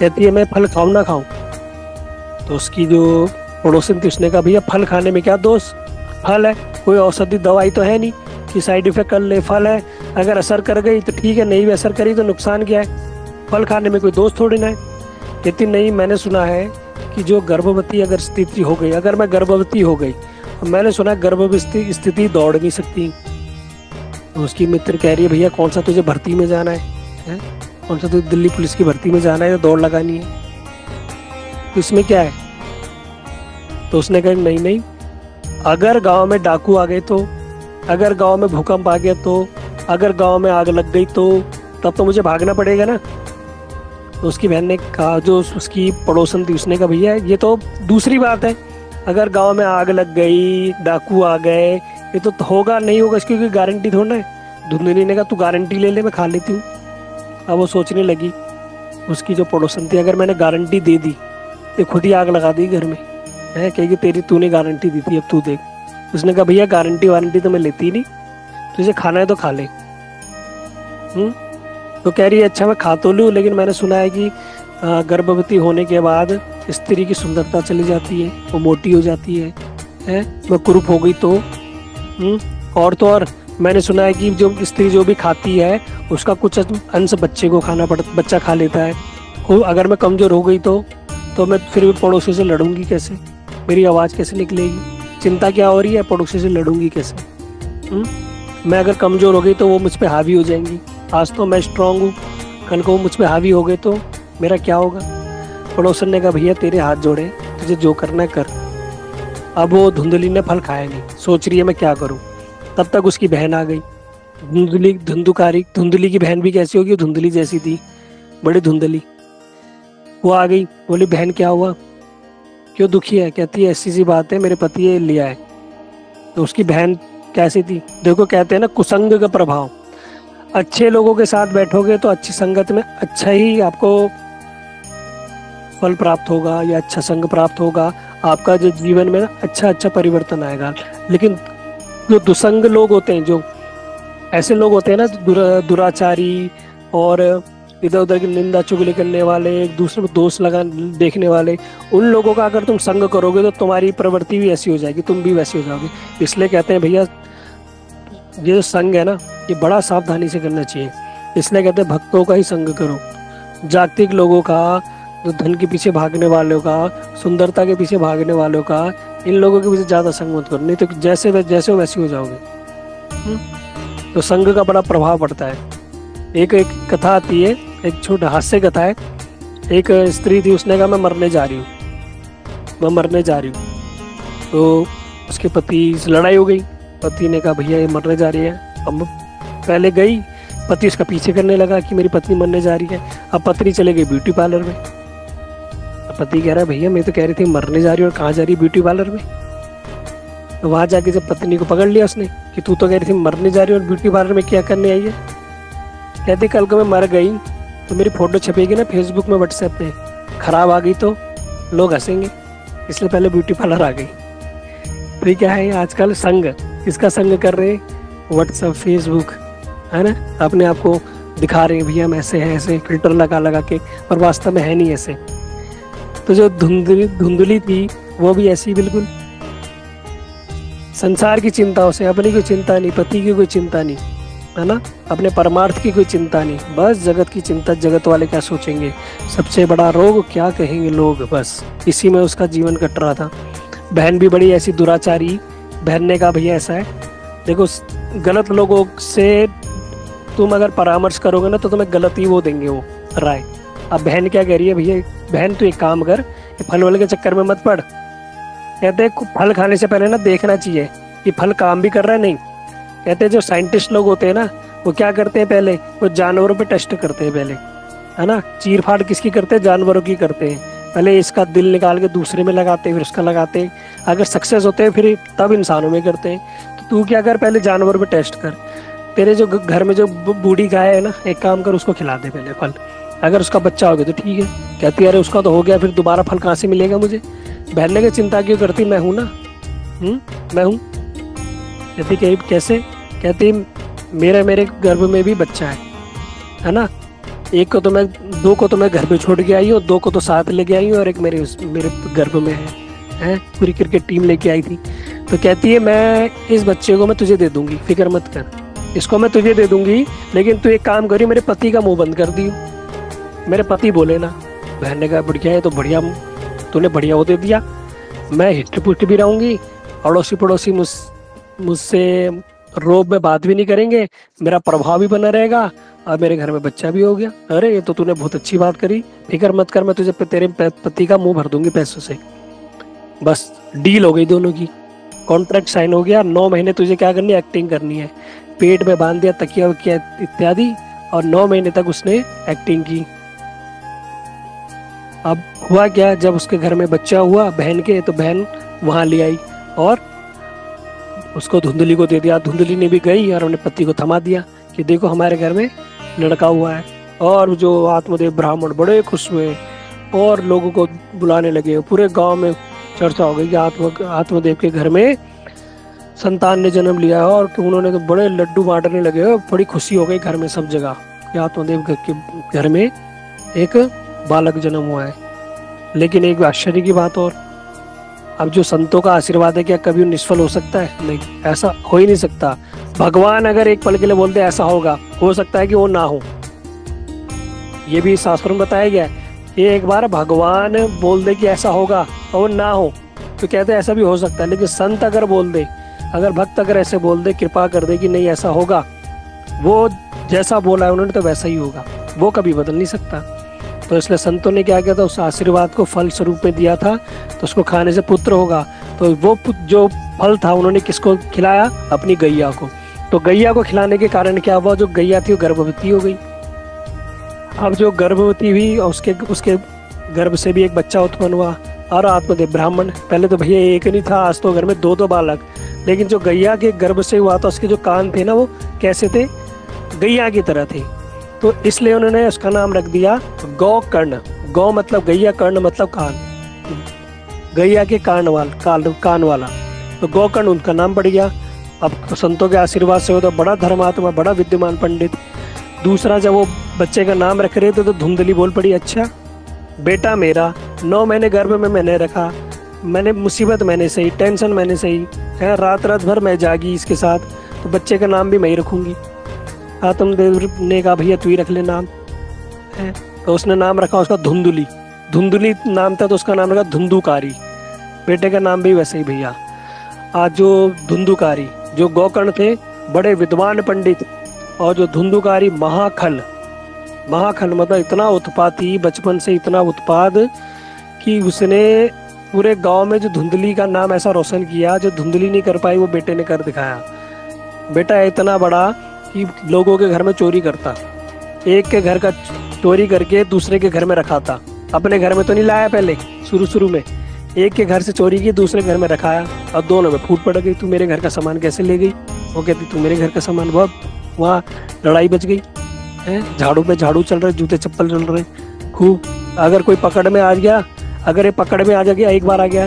कहती है मैं फल खाऊं ना खाऊं। तो उसकी जो पड़ोसन थी उसने कहा भैया फल खाने में क्या दोष, फल है, कोई औषधि दवाई तो है नहीं कि साइड इफेक्ट कर ले। फल है, अगर असर कर गई तो ठीक है, नहीं भी असर करी तो नुकसान क्या है, फल खाने में कोई दोष थोड़ी ना है। कहती नहीं, मैंने सुना है कि जो गर्भवती अगर स्थिति हो गई, अगर मैं गर्भवती हो गई, मैंने सुना गर्भवती स्थिति दौड़ नहीं सकती। तो उसकी मित्र कह रही है भैया कौन सा तुझे भर्ती में जाना है? कौन सा तुझे दिल्ली पुलिस की भर्ती में जाना है या दौड़ लगानी है, तो इसमें क्या है। तो उसने कहा नहीं नहीं, अगर गांव में डाकू आ गए तो, अगर गांव में भूकंप आ गया तो, अगर गांव में आग लग गई तो तब तो मुझे भागना पड़ेगा ना। तो उसकी बहन ने कहा, जो उसकी पड़ोसन थी, उसने कहा भैया ये तो दूसरी बात है, अगर गांव में आग लग गई, डाकू आ गए, ये तो होगा नहीं होगा इसकी कोई गारंटी थोड़ा है। धुंधली ने कहा तू गारंटी ले ले, मैं खा लेती हूँ। अब वो सोचने लगी, उसकी जो पड़ोसन थी, अगर मैंने गारंटी दे दी तो खुद ही आग लगा दी घर में, है कहेगी तेरी तूने गारंटी दी थी, अब तू देख। उसने कहा भैया गारंटी वारंटी तो मैं लेती नहीं, तुझे खाना है तो खा ले। तो कह रही है अच्छा मैं खा तो लूँ, लेकिन मैंने सुना है कि गर्भवती होने के बाद स्त्री की सुंदरता चली जाती है, वो मोटी हो जाती है वो कुरूप हो गई तो। और तो और मैंने सुना है कि जो स्त्री जो भी खाती है उसका कुछ अंश बच्चे को खाना पड़ता, बच्चा खा लेता है। अगर मैं कमजोर हो गई तो मैं फिर भी पड़ोसी से लड़ूंगी कैसे, मेरी आवाज़ कैसे निकलेगी? चिंता क्या हो रही है, पड़ोसी से लड़ूंगी कैसे? मैं अगर कमज़ोर हो गई तो वो मुझ पर हावी हो जाएंगी। आज तो मैं स्ट्रांग हूँ, कल को वो मुझ पर हावी हो गए तो मेरा क्या होगा? पड़ोसन ने कहा भैया तेरे हाथ जोड़े, तुझे जो करना है कर। अब वो धुंधली ने फल खाया नहीं, सोच रही है मैं क्या करूँ। तब तक उसकी बहन आ गई, धुंधली की बहन भी कैसी होगी, धुंधली जैसी थी, बड़ी धुंधली। वो आ गई, बोली बहन क्या हुआ, क्यों दुखी है? कहती है ऐसी सी बात है, मेरे पति ये लिया है। तो उसकी बहन कैसी थी? देखो कहते हैं ना कुसंग का प्रभाव, अच्छे लोगों के साथ बैठोगे तो अच्छी संगत में अच्छा ही आपको फल प्राप्त होगा या अच्छा संग प्राप्त होगा, आपका जो जीवन में अच्छा परिवर्तन आएगा। लेकिन जो दुसंग लोग होते हैं, जो ऐसे लोग होते हैं ना दुराचारी और इधर उधर की निंदा चुगली करने वाले, एक दूसरे को दोष लगा देखने वाले, उन लोगों का अगर तुम संग करोगे तो तुम्हारी प्रवृत्ति भी ऐसी हो जाएगी, तुम भी वैसे हो जाओगे। इसलिए कहते हैं भैया ये जो संग है ना, ये बड़ा सावधानी से करना चाहिए। इसलिए कहते हैं भक्तों का ही संग करो, जागतिक लोगों का, जो धन के पीछे भागने वालों का, सुंदरता के पीछे भागने वालों का, इन लोगों के पीछे ज़्यादा संग मत करो, नहीं तो जैसे हो वैसे हो जाओगे। तो संग का बड़ा प्रभाव पड़ता है। एक कथा आती है, एक छोटा हास्य कथा है। एक स्त्री थी, उसने कहा मैं मरने जा रही हूँ। तो उसके पति से लड़ाई हो गई। पति ने कहा भैया ये मरने जा रही है। अब पहले गई, पति उसका पीछे करने लगा कि मेरी पत्नी मरने जा रही है। अब पत्नी चले गई ब्यूटी पार्लर में। पति कह रहा है भैया मैं तो कह रही थी मरने जा रही हूँ और कहाँ जा रही ब्यूटी पार्लर में। तो वहां जाके जब पत्नी को पकड़ लिया उसने कि तू तो कह रही थी मरने जा रही है और ब्यूटी पार्लर में क्या करने आई है। कहती कल को मैं मर गई तो मेरी फोटो छपेगी ना फेसबुक में, व्हाट्सएप पे, खराब आ गई तो लोग हंसेंगे, इसलिए पहले ब्यूटी पार्लर आ गई। तो ये क्या है आजकल संग, किसका संग कर रहे हैं? व्हाट्सएप फेसबुक, है ना, अपने आप को दिखा रहे हैं भैया हम ऐसे हैं, ऐसे फिल्टर लगा के, और वास्तव में है नहीं ऐसे। तो जो धुंधली थी वो भी ऐसी बिल्कुल, संसार की चिंताओं से, अपनी कोई चिंता नहीं, पति की कोई चिंता नहीं, है ना, अपने परमार्थ की कोई चिंता नहीं, बस जगत की चिंता, जगत वाले क्या सोचेंगे, सबसे बड़ा रोग क्या कहेंगे लोग, बस इसी में उसका जीवन कट रहा था। बहन भी बड़ी ऐसी दुराचारी। बहन ने कहा भैया ऐसा है, देखो गलत लोगों से तुम अगर परामर्श करोगे ना तो तुम्हें गलत ही वो देंगे, वो राय। अब बहन क्या कह रही है, भैया बहन तू एक काम कर, ये फल वाले के चक्कर में मत पड़। कहते हैं फल खाने से पहले ना देखना चाहिए कि फल काम भी कर रहा है नहीं। कहते हैं जो साइंटिस्ट लोग होते हैं ना, वो क्या करते हैं, पहले वो जानवरों पे टेस्ट करते हैं पहले, है ना, चीर फाड़ किसकी करते हैं, जानवरों की करते हैं। पहले इसका दिल निकाल के दूसरे में लगाते हैं, फिर उसका लगाते हैं, अगर सक्सेस होते हैं फिर तब इंसानों में करते हैं। तो तू क्या कर, पहले जानवरों पे टेस्ट कर। तेरे जो घर में जो बूढ़ी गाय है ना, एक काम कर उसको खिला दे पहले फल, अगर उसका बच्चा हो गया तो ठीक है। कहती है अरे उसका तो हो गया, फिर दोबारा फल कहाँ से मिलेगा मुझे। बहन ने की चिंता क्यों करती, मैं हूँ ना, मैं हूँ। कहती कैसे? कहती मेरे गर्भ में भी बच्चा है ना, एक को तो मैं, दो को तो मैं घर पे छोड़ के आई हूँ, दो को तो साथ लेके आई हूँ, और एक मेरे गर्भ में है। पूरी क्रिकेट टीम लेके आई थी। तो कहती है मैं इस बच्चे को मैं तुझे दे दूंगी, फिक्र मत कर, इसको मैं तुझे दे दूंगी, लेकिन तू एक काम करी, मेरे पति का मुंह बंद कर दियो, मेरे पति बोले ना। बहन ने कहा बढ़िया है, तो बढ़िया, तूने बढ़िया वो दे दिया, मैं हिस्ट पुष्ट भी रहूंगी, अड़ोसी पड़ोसी मुझसे रोब में बात भी नहीं करेंगे, मेरा प्रभाव भी बना रहेगा, और मेरे घर में बच्चा भी हो गया। अरे ये तो तूने बहुत अच्छी बात करी, फिक्र मत कर, मैं तुझे तेरे पति का मुंह भर दूंगी पैसों से। बस डील हो गई दोनों की, कॉन्ट्रैक्ट साइन हो गया। 9 महीने तुझे क्या करनी है, एक्टिंग करनी है। पेट में बांध दिया तकिया वकिया इत्यादि, और 9 महीने तक उसने एक्टिंग की। अब हुआ क्या, जब उसके घर में बच्चा हुआ बहन के, तो बहन वहां ले आई और उसको धुंधली को दे दिया। धुंधली ने भी गई और अपने पति को थमा दिया कि देखो हमारे घर में लड़का हुआ है। और जो आत्मदेव ब्राह्मण बड़े खुश हुए और लोगों को बुलाने लगे, पूरे गांव में चर्चा हो गई कि आत्मदेव के घर में संतान ने जन्म लिया है, और उन्होंने तो बड़े लड्डू बांटने लगे और बड़ी खुशी हो गई घर में सब जगह कि आत्मदेव के घर में एक बालक जन्म हुआ है। लेकिन एक आश्चर्य की बात और, अब जो संतों का आशीर्वाद है क्या कभी निष्फल हो सकता है? नहीं, ऐसा हो ही नहीं सकता। भगवान अगर एक पल के लिए बोलते ऐसा होगा, हो सकता है कि वो ना हो। ये भी शास्त्रों में बताया गया है। ये एक बार भगवान बोल दे कि ऐसा होगा और ना हो, तो कहते हैं ऐसा भी हो सकता है। लेकिन संत अगर बोल दे, अगर भक्त अगर ऐसे बोल दे, कृपा कर दे कि नहीं ऐसा होगा, वो जैसा बोला है उन्होंने तो वैसा ही होगा, वो कभी बदल नहीं सकता। तो इसलिए संतों ने क्या किया था, उस आशीर्वाद को फल स्वरूप में दिया था, तो उसको खाने से पुत्र होगा। तो वो जो फल था उन्होंने किसको खिलाया? अपनी गैया को। तो गैया को खिलाने के कारण क्या हुआ, जो गैया थी वो गर्भवती हो गई। अब जो गर्भवती हुई और उसके गर्भ से भी एक बच्चा उत्पन्न हुआ। और आत्मदेव ब्राह्मण, पहले तो भैया एक नहीं था, आज तो घर में दो बालक। लेकिन जो गैया के गर्भ से हुआ था उसके जो कान थे ना, वो कैसे थे? गैया की तरह थे। तो इसलिए उन्होंने उसका नाम रख दिया गौकर्ण। गौ मतलब गैया, कर्ण मतलब कान, गैया के कान वाला, तो गौकर्ण उनका नाम पड़ गया। अब तो संतों के आशीर्वाद से हो तो बड़ा धर्मात्मा, बड़ा विद्यमान पंडित। दूसरा, जब वो बच्चे का नाम रख रहे थे तो धुंधली बोल पड़ी, अच्छा बेटा मेरा, 9 महीने गर्भ में मैंने रखा, मैंने मुसीबत मैंने सही, टेंशन मैंने सही है, रात भर मैं जागी इसके साथ, तो बच्चे का नाम भी मैं ही रखूंगी। आत्मदेव ने कहा भैया तू ही रख ले नाम है। तो उसने नाम रखा उसका धुंधुली। धुंधुली नाम था तो उसका नाम रखा धुंधुकारी। बेटे का नाम भी वैसे ही भैया। आज जो धुंधुकारी, जो गौकर्ण थे बड़े विद्वान पंडित, और जो धुंधुकारी महाखल मतलब इतना उत्पाती, बचपन से इतना उत्पाद कि उसने पूरे गांव में जो धुंधली का नाम ऐसा रोशन किया, जो धुंधली नहीं कर पाई वो बेटे ने कर दिखाया। बेटा इतना बड़ा कि लोगों के घर में चोरी करता, एक के घर का चोरी करके दूसरे के घर में रखा था। अपने घर में तो नहीं लाया, पहले शुरू में एक के घर से चोरी की, दूसरे घर में रखाया, और दोनों में फूट पड़ गई। तू मेरे घर का सामान कैसे ले गई? वो कहती तू मेरे घर का सामान। बहुत वहाँ लड़ाई बच गई है। झाड़ू पे झाड़ू चल रहे, जूते चप्पल चल रहे खूब। अगर कोई पकड़ में आ गया, अगर ये पकड़ में आ गया, एक बार आ गया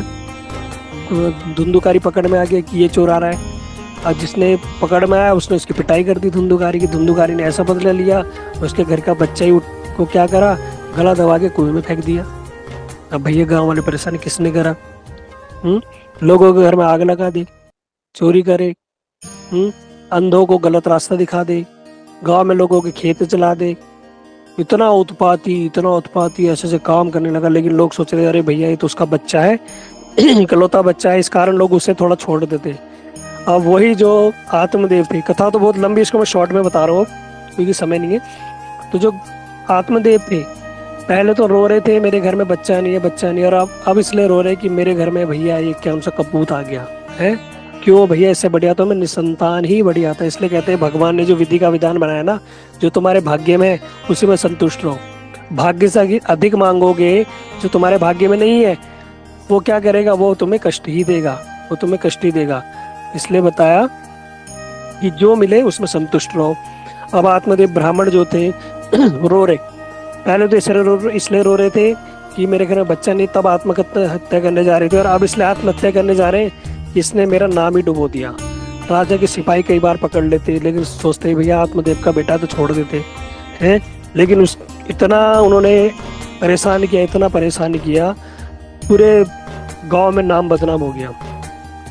धुंधुकारी पकड़ में आ गया कि ये चोर आ रहा है, और जिसने पकड़ में आया उसने उसकी पिटाई कर दी धुंधुकारी की। धुंधुकारी ने ऐसा बदला लिया, उसके घर का बच्चा ही को क्या करा, गला दबा के कुएं में फेंक दिया। अब भैया गांव वाले परेशान, किसने करा? लोगों के घर में आग लगा दे, चोरी करे, अंधों को गलत रास्ता दिखा दे, गांव में लोगों के खेत चला दे। इतना उत्पाती ऐसे से काम करने लगा। लेकिन लोग सोच रहे अरे भैया ये तो उसका बच्चा है, इकलौता बच्चा है, इस कारण लोग उसे थोड़ा छोड़ देते। अब वही जो आत्मदेव थे, कथा तो बहुत लंबी, इसको मैं शॉर्ट में बता रहा हूँ क्योंकि समय नहीं है। तो जो आत्मदेव थे पहले तो रो रहे थे मेरे घर में बच्चा नहीं है, और अब इसलिए रो रहे कि मेरे घर में भैया ये क्या उनसा कपूत आ गया है। क्यों भैया, इससे बढ़िया तो मैं निसंतान ही बढ़िया था। इसलिए कहते हैं भगवान ने जो विधि का विधान बनाया ना, जो तुम्हारे भाग्य में है उसी में संतुष्ट रहो। भाग्य से अधिक मांगोगे, जो तुम्हारे भाग्य में नहीं है वो क्या करेगा, वो तुम्हें कष्ट ही देगा, इसलिए बताया कि जो मिले उसमें संतुष्ट रहो। अब आत्मदेव ब्राह्मण जो थे रो रहे, पहले तो इसलिए रो रहे थे कि मेरे घर में बच्चा नहीं, तब आत्महत्या करने जा रहे थे, और अब इसलिए आत्महत्या करने जा रहे हैं इसने मेरा नाम ही डुबो दिया। राजा के सिपाही कई बार पकड़ लेते, लेकिन सोचते भैया आत्मदेव का बेटा तो छोड़ देते हैं। लेकिन इतना उन्होंने परेशान किया, पूरे गांव में नाम बदनाम हो गया।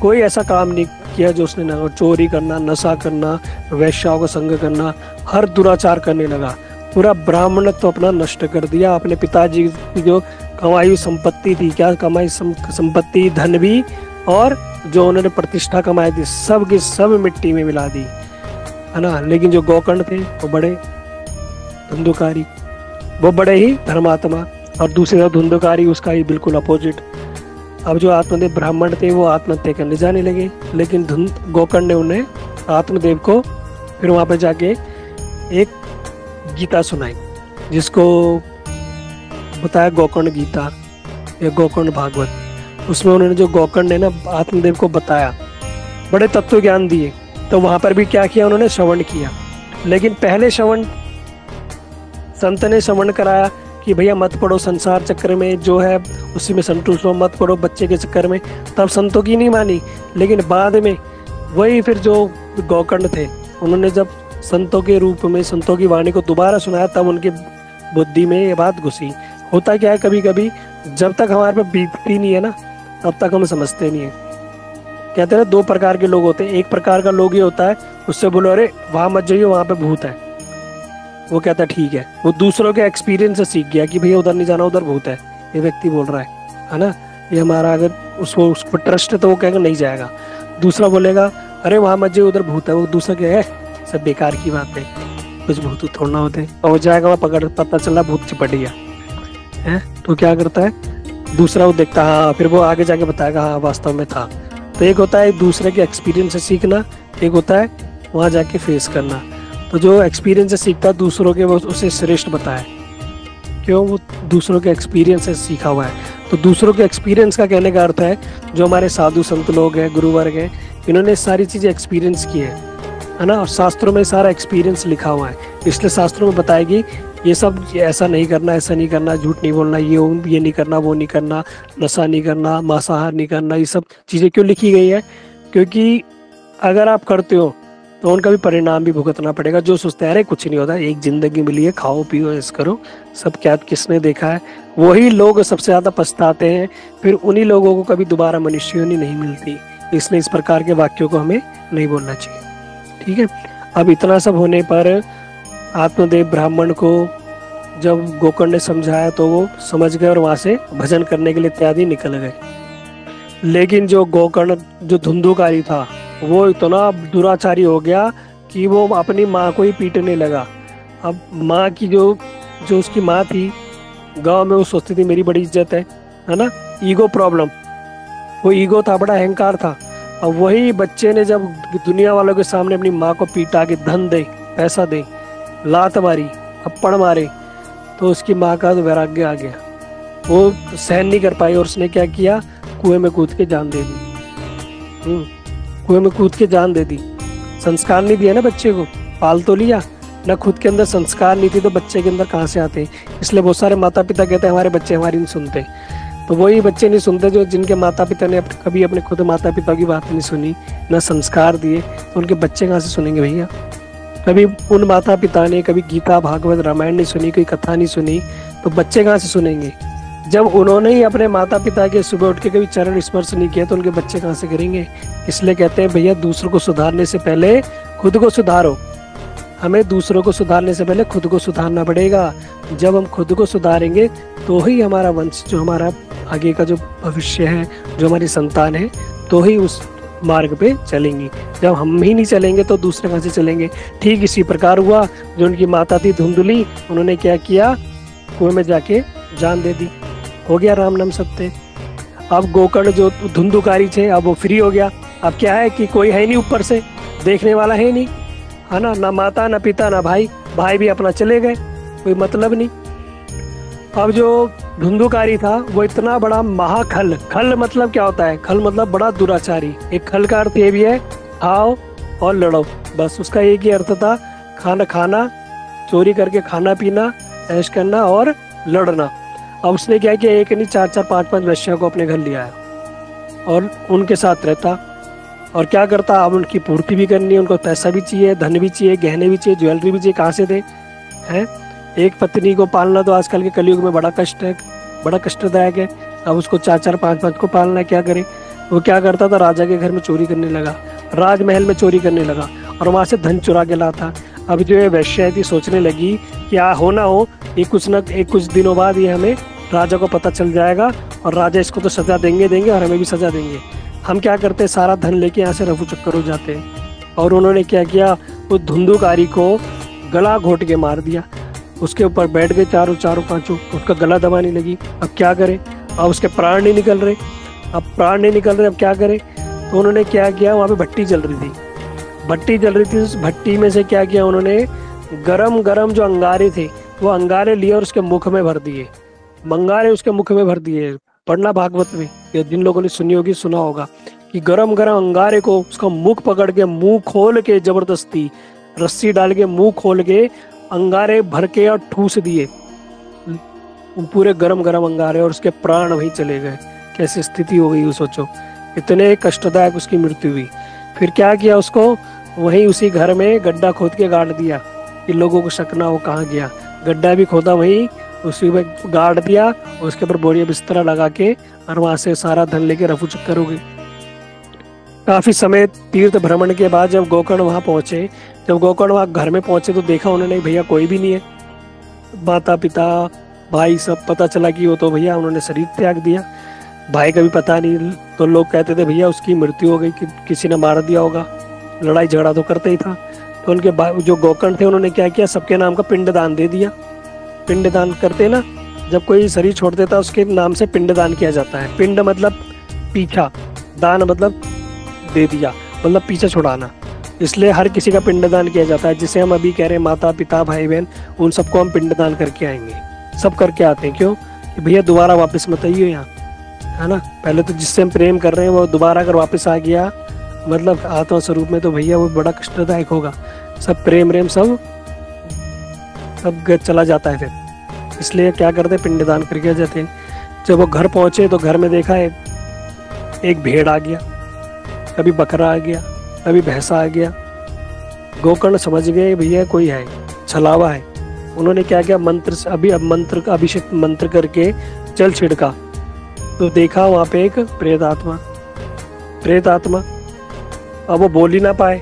कोई ऐसा काम नहीं किया जो उसने ना, चोरी करना, नशा करना, वैश्याओं का संग करना, हर दुराचार करने लगा। पूरा ब्राह्मणत्व तो अपना नष्ट कर दिया। अपने पिताजी की जो कमाई हुई संपत्ति थी, क्या कमाई संपत्ति, धन भी, और जो उन्होंने प्रतिष्ठा कमाई थी, सब की सब मिट्टी में मिला दी, है ना। लेकिन जो गौकर्ण थे वो बड़े धुंधुकारी, वो बड़े ही धर्मात्मा, और दूसरी तरफ धुंधुकारी उसका ही बिल्कुल अपोजिट। अब जो आत्मदेव ब्राह्मण थे वो आत्महत्या करने जाने लगे, लेकिन गौकर्ण ने उन्हें, आत्मदेव को, फिर वहाँ पे जाके एक गीता सुनाई, जिसको बताया गौकर्ण गीता या गौकर्ण भागवत। उसमें उन्होंने, जो गौकर्ण ने ना आत्मदेव को बताया, बड़े तत्व ज्ञान दिए। तो वहाँ पर भी क्या किया उन्होंने, श्रवण किया। लेकिन पहले संत ने श्रवण कराया कि भैया मत पढ़ो, संसार चक्र में जो है उसी में संतुष्ट हो, मत पढ़ो बच्चे के चक्कर में। तब संतों की नहीं मानी। लेकिन बाद में वही फिर जो गोकर्ण थे, उन्होंने जब संतों के रूप में संतों की वाणी को दोबारा सुनाया, तब उनकी बुद्धि में ये बात घुसी। होता क्या है, कभी कभी जब तक हमारे पे बीतती नहीं है ना, तब तक हम समझते नहीं है। कहते हैं ना, दो प्रकार के लोग होते हैं। एक प्रकार का लोग ये होता है, उससे बोलो अरे वहां मत जाइए, वहां पे भूत है, वो कहता है ठीक है। वो दूसरों के एक्सपीरियंस से सीख गया कि भैया उधर नहीं जाना, उधर भूत है, ये व्यक्ति बोल रहा है ना, ये हमारा अगर उसको उस पर ट्रस्ट है तो वो कहेगा नहीं जाएगा। दूसरा बोलेगा अरे वहां मत जाइए, उधर भूत है, वो दूसरा क्या है, सब बेकार की बात है, कुछ भूत थोड़ा होते, और वो जाएगा वहाँ पकड़, पता चला भूत चिपट गया है, तो क्या करता है दूसरा, वो देखता हाँ, फिर वो आगे जाके बताएगा हाँ वास्तव में था। तो एक होता है दूसरे के एक्सपीरियंस से सीखना, एक होता है वहाँ जाके फेस करना। तो जो एक्सपीरियंस से सीखता है दूसरों के, वो उसे श्रेष्ठ बताए, क्यों, वो दूसरों के एक्सपीरियंस से सीखा हुआ है। तो दूसरों के एक्सपीरियंस का कहने का अर्थ है, जो हमारे साधु संत लोग हैं, गुरु वर्ग हैं, इन्होंने सारी चीज़ें एक्सपीरियंस की है ना, और शास्त्रों में सारा एक्सपीरियंस लिखा हुआ है, इसलिए शास्त्रों में बताएगी ये सब ऐसा नहीं करना, ऐसा नहीं करना, झूठ नहीं बोलना, ये नहीं करना, वो नहीं करना, नशा नहीं करना, मांसाहार नहीं करना। ये सब चीज़ें क्यों लिखी गई है, क्योंकि अगर आप करते हो तो उनका भी परिणाम भी भुगतना पड़ेगा। जो सोचते हैं अरे कुछ नहीं होता, एक जिंदगी मिली है, खाओ पियो ऐस करो, सब क्या किसने देखा है, वही लोग सबसे ज़्यादा पछताते हैं। फिर उन्हीं लोगों को कभी दोबारा मनुष्य योनि नहीं मिलती। इसलिए इस प्रकार के वाक्यों को हमें नहीं बोलना चाहिए। ठीक है, अब इतना सब होने पर आत्मदेव ब्राह्मण को जब गोकर्ण ने समझाया तो वो समझ गए और वहां से भजन करने के लिए इत्यादि निकल गए। लेकिन जो गोकर्ण, जो धुंधुकारी था, वो इतना दुराचारी हो गया कि वो अपनी माँ को ही पीटने लगा। अब माँ की जो उसकी माँ थी गांव में, वो सोचती थी मेरी बड़ी इज्जत है ना, ईगो प्रॉब्लम, वो ईगो था, बड़ा अहंकार था। अब वही बच्चे ने जब दुनिया वालों के सामने अपनी माँ को पीटा के धन दे, पैसा दे, लात मारी, थप्पड़ मारे, तो उसकी माँ का तो वैराग्य आ गया, वो सहन नहीं कर पाई और उसने क्या किया, कुएं में कूद के जान दे दी। कुएं में कूद के जान दे दी। संस्कार नहीं दिया ना बच्चे को, पाल तो लिया ना, खुद के अंदर संस्कार नहीं थी तो बच्चे के अंदर कहाँ से आते। इसलिए बहुत सारे माता पिता कहते हैं हमारे बच्चे हमारी नहीं सुनते, तो वही बच्चे नहीं सुनते जो जिनके माता पिता ने कभी अपने खुद माता पिता की बात नहीं सुनी, ना संस्कार दिए, तो उनके बच्चे कहाँ से सुनेंगे भैया। कभी उन माता पिता ने कभी गीता भागवत रामायण नहीं सुनी, कोई कथा नहीं सुनी, तो बच्चे कहाँ से सुनेंगे। जब उन्होंने ही अपने माता पिता के सुबह उठ के कभी चरण स्पर्श नहीं किया तो उनके बच्चे कहाँ से करेंगे। इसलिए कहते हैं भैया दूसरों को सुधारने से पहले खुद को सुधारो। हमें दूसरों को सुधारने से पहले खुद को सुधारना पड़ेगा। जब हम खुद को सुधारेंगे तो ही हमारा वंश, जो हमारा आगे का जो भविष्य है, जो हमारी संतान है, तो ही उस मार्ग पे चलेंगी। जब हम ही नहीं चलेंगे तो दूसरे कहाँ से चलेंगे। ठीक इसी प्रकार हुआ, जो उनकी माता थी धुंधली, उन्होंने क्या किया, कुएं में जाके जान दे दी, हो गया राम नाम सत्य। अब गोकर्ण जो धुंधुकारी थे, अब वो फ्री हो गया। अब क्या है कि कोई है नहीं ऊपर से देखने वाला, है नहीं, है ना माता ना पिता ना भाई, भाई भी अपना चले गए, कोई मतलब नहीं। अब जो धुंधुकारी था वो इतना बड़ा महाखल, खल मतलब क्या होता है, खल मतलब बड़ा दुराचारी। एक खल का अर्थ ये भी है खाओ और लड़ो, बस उसका एक ही अर्थ था, खाना, चोरी करके खाना पीना, ऐश करना और लड़ना। अब उसने क्या किया, एक नहीं 4-4 5-5 वैश्या को अपने घर लिया है और उनके साथ रहता और क्या करता, अब उनकी पूर्ति भी करनी है, उनको पैसा भी चाहिए, धन भी चाहिए, गहने भी चाहिए, ज्वेलरी भी चाहिए, कहाँ से दे हैं। एक पत्नी को पालना तो आजकल के कलयुग में बड़ा कष्ट है, बड़ा कष्टदायक है। अब उसको 4-4 5-5 को पालना है, क्या करे। वो क्या करता था, राजा के घर में चोरी करने लगा, राजमहल में चोरी करने लगा और वहाँ से धन चुरा के लाता। अब जो ये वैश्या थी सोचने लगी कि हो ना हो, ये कुछ दिनों बाद ये हमें राजा को पता चल जाएगा और राजा इसको तो सजा देंगे और हमें भी सजा देंगे। हम क्या करते हैं, सारा धन लेके यहाँ से रफू चक्कर हो जाते हैं। और उन्होंने क्या किया, वो धुंधुकारी को गला घोट के मार दिया, उसके ऊपर बैठ गए चारों पांचों, उसका गला दबाने लगी। अब क्या करे, अब उसके प्राण नहीं निकल रहे, अब क्या करे। तो उन्होंने क्या किया, वहाँ पे भट्टी जल रही थी, उस भट्टी में से क्या किया उन्होंने, गरम जो अंगारे थे वो अंगारे लिए और उसके मुख में भर दिए, मंगारे उसके मुख में भर दिए। पढ़ना भागवत में, जिन लोगों ने सुनी होगी सुना होगा कि गरम अंगारे को उसका मुख पकड़ के, मुंह खोल के, जबरदस्ती रस्सी डाल के मुंह खोल के अंगारे भर के और ठूस दिए, पूरे गरम अंगारे, और उसके प्राण वहीं चले गए। कैसी स्थिति हो गई वो सोचो, इतने कष्टदायक उसकी मृत्यु हुई। फिर क्या किया, उसको वहीं उसी घर में गड्ढा खोद के गाड़ दिया कि लोगों को शक ना हो कहाँ गया। गड्ढा भी खोदा वहीं, उसी में गाड़ दिया, उसके ऊपर बोरिया बिस्तरा लगा के और वहां से सारा धन लेके रफू चक्कर हो गई। काफी समय तीर्थ भ्रमण के बाद जब गोकर्ण वहां पहुंचे, जब गोकर्ण वहां घर में पहुंचे तो देखा उन्होंने भैया कोई भी नहीं है, माता पिता भाई सब। पता चला कि वो तो भैया उन्होंने शरीर त्याग दिया। भाई का भी पता नहीं, तो लोग कहते थे भैया उसकी मृत्यु हो गई, कि किसी ने मार दिया होगा, लड़ाई झगड़ा तो करते ही था। तो उनके जो गोकर्ण थे उन्होंने क्या किया, सबके नाम का पिंड दान दे दिया। पिंड दान करते ना, जब कोई शरीर छोड़ देता उसके नाम से पिंड दान किया जाता है। पिंड मतलब पीछा, दान मतलब दे दिया, मतलब पीछे छुड़ाना। इसलिए हर किसी का पिंडदान किया जाता है। जिसे हम अभी कह रहे हैं माता पिता भाई बहन, उन सबको हम पिंडदान करके आएंगे। सब करके आते हैं, क्यों कि भैया दोबारा वापस मत आइए यहाँ, है ना। पहले तो जिससे हम प्रेम कर रहे हैं वो दोबारा अगर वापस आ गया मतलब आत्मा स्वरूप में, तो भैया वो बड़ा कष्टदायक होगा। सब प्रेम रेम सब चला जाता है फिर। इसलिए क्या करते हैं, पिंडदान करके आ जाते हैं। जब वो घर पहुंचे तो घर में देखा है एक भेड़ आ गया, कभी बकरा आ गया, कभी भैंसा आ गया। गोकर्ण समझ गए भैया कोई है, छलावा है। उन्होंने क्या किया, मंत्र से अब मंत्र का अभिषेक मंत्र करके जल छिड़का, तो देखा वहां पे एक प्रेत आत्मा। अब वो बोल ही ना पाए,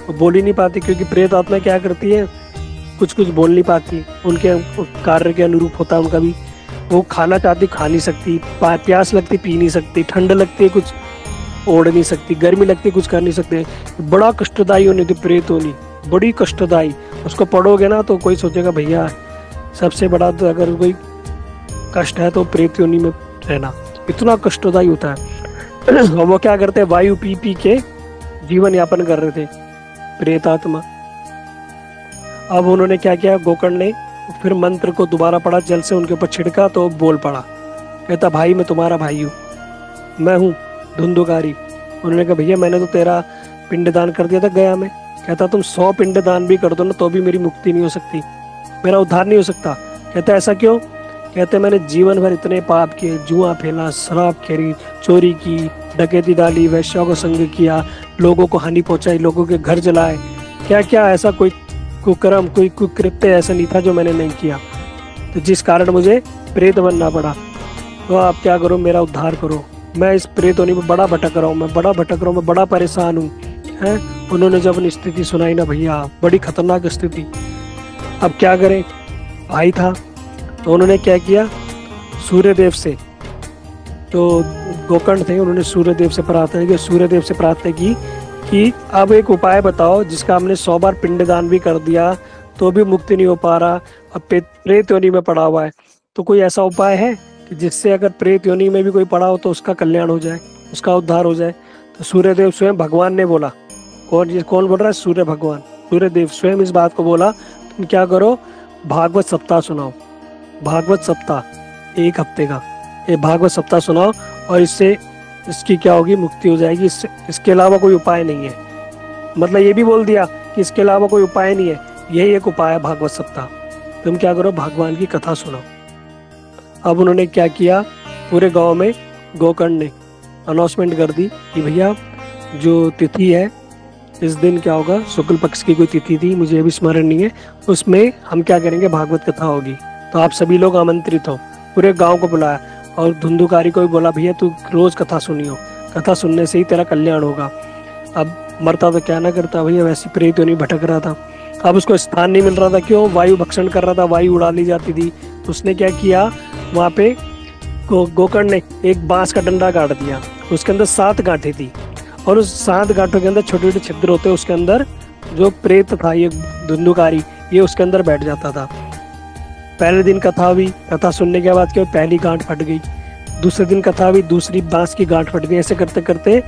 वो बोल ही नहीं पाती, क्योंकि प्रेत आत्मा क्या करती है, कुछ बोल नहीं पाती, उनके कार्य के अनुरूप होता है उनका भी। वो खाना चाहती खा नहीं सकती, प्यास लगती पी नहीं सकती, ठंड लगती है कुछ ओढ़ नहीं सकती, गर्मी लगती कुछ कर नहीं सकते। बड़ा कष्टदायी होनी थी प्रेत होनी, बड़ी कष्टदायी। उसको पढ़ोगे ना तो कोई सोचेगा भैया सबसे बड़ा तो अगर कोई कष्ट है तो प्रेत योनि में रहना, इतना कष्टदायी होता है। और वो क्या करते हैं, वायु पी पी के जीवन यापन कर रहे थे प्रेत आत्मा। अब उन्होंने क्या किया, गोकर्ण ने फिर मंत्र को दोबारा पढ़ा, जल से उनके ऊपर छिड़का तो बोल पड़ा, कहता भाई मैं तुम्हारा भाई हूँ, मैं हूँ धुंधुकारी। उन्होंने कहा भैया मैंने तो तेरा पिंडदान कर दिया था गया में। कहता तुम 100 पिंडदान भी कर दो ना तो भी मेरी मुक्ति नहीं हो सकती, मेरा उद्धार नहीं हो सकता। कहता ऐसा क्यों, कहते मैंने जीवन भर इतने पाप किए, जुआ खेला, शराब खेली, चोरी की, डकैती डाली, वैश्यों को संग किया, लोगों को हानि पहुंचाई, लोगों के घर जलाए, क्या क्या ऐसा कोई कुकर्म कोई कुकृत्य ऐसा नहीं था जो मैंने नहीं किया, तो जिस कारण मुझे प्रेत बनना पड़ा। तो आप क्या करो, मेरा उद्धार करो, मैं इस प्रेत होने में बड़ा भटक रहा हूँ, मैं बड़ा परेशान हूँ। हैं, उन्होंने जब अपनी स्थिति सुनाई ना भैया, बड़ी खतरनाक स्थिति। अब क्या करें, भाई था तो उन्होंने क्या किया, सूर्यदेव से, तो गोकर्ण थे, उन्होंने सूर्यदेव से प्रार्थना की कि अब एक उपाय बताओ जिसका हमने 100 बार पिंडदान भी कर दिया तो भी मुक्ति नहीं हो पा रहा, अब प्रेत योनि में पड़ा हुआ है, तो कोई ऐसा उपाय है कि जिससे अगर प्रेत योनि में भी कोई पड़ा हो तो उसका कल्याण हो जाए, उसका उद्धार हो जाए। तो सूर्यदेव स्वयं भगवान ने बोला, कौन बोल रहा है, सूर्य भगवान, सूर्यदेव स्वयं इस बात को बोला, तुम क्या करो, भागवत सप्ताह सुनाओ, भागवत सप्ताह 1 हफ्ते का, ये भागवत सप्ताह सुनाओ और इसकी क्या होगी, मुक्ति हो जाएगी। इसके अलावा कोई उपाय नहीं है। मतलब ये भी बोल दिया कि इसके अलावा कोई उपाय नहीं है, यही एक उपाय है भागवत सप्ताह, तुम क्या करो, भगवान की कथा सुनाओ। अब उन्होंने क्या किया, पूरे गांव में गोकर्ण ने अनाउंसमेंट कर दी कि भैया जो तिथि है इस दिन क्या होगा, शुक्ल पक्ष की कोई तिथि थी, मुझे अभी स्मरण नहीं है, उसमें हम क्या करेंगे, भागवत कथा होगी, तो आप सभी लोग आमंत्रित हो। पूरे गांव को बुलाया और धुंधुकारी को भी बोला भैया तू रोज कथा सुनियो, कथा सुनने से ही तेरा कल्याण होगा। अब मरता तो क्या ना करता भैया, वैसे प्रेत नहीं भटक रहा था, अब उसको स्थान नहीं मिल रहा था, क्यों, वायु भक्षण कर रहा था, वायु उड़ा ली जाती थी। तो उसने क्या किया, वहाँ पे गोकर्ण ने एक बांस का डंडा गाड़ दिया, उसके अंदर 7 गांठें थी और उस 7 गांठों के अंदर छोटे छोटे छिद्र होते, उसके अंदर जो प्रेत था ये धुंधुकारी, ये उसके अंदर बैठ जाता था। पहले दिन कथा हुई, कथा सुनने के बाद क्या, पहली गांठ फट गई, दूसरे दिन कथा हुई, दूसरी बांस की गांठ फट गई, ऐसे करते करते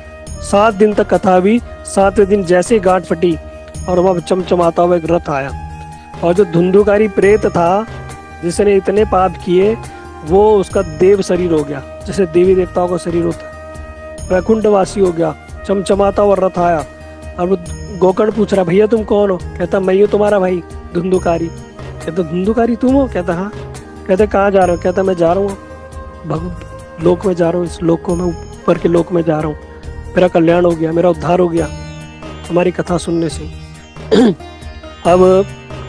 7 दिन तक कथा हुई। 7वें दिन जैसे ही गांठ फटी और वहाँ चमचमाता हुआ एक रथ आया, और जो धुंधुकारी प्रेत था जिसने इतने पाप किए वो उसका देव शरीर हो गया, जैसे देवी देवताओं का शरीर होता है, वैकुंठवासी हो गया, चमचमाता हुआ रथ आया। अब गोकर्ण पूछ रहा भैया तुम कौन हो, कहता मैं हूँ तुम्हारा भाई धुंधुकारी। कहता धुंधुकारी तुम हो, कहता हाँ। कहते कहाँ जा रहे हो, कहता मैं जा रहा हूँ लोक में जा रहा हूँ, इस लोक को मैं ऊपर के लोक में जा रहा हूँ, मेरा कल्याण हो गया, मेरा उद्धार हो गया। हमारी कथा सुनने से। अब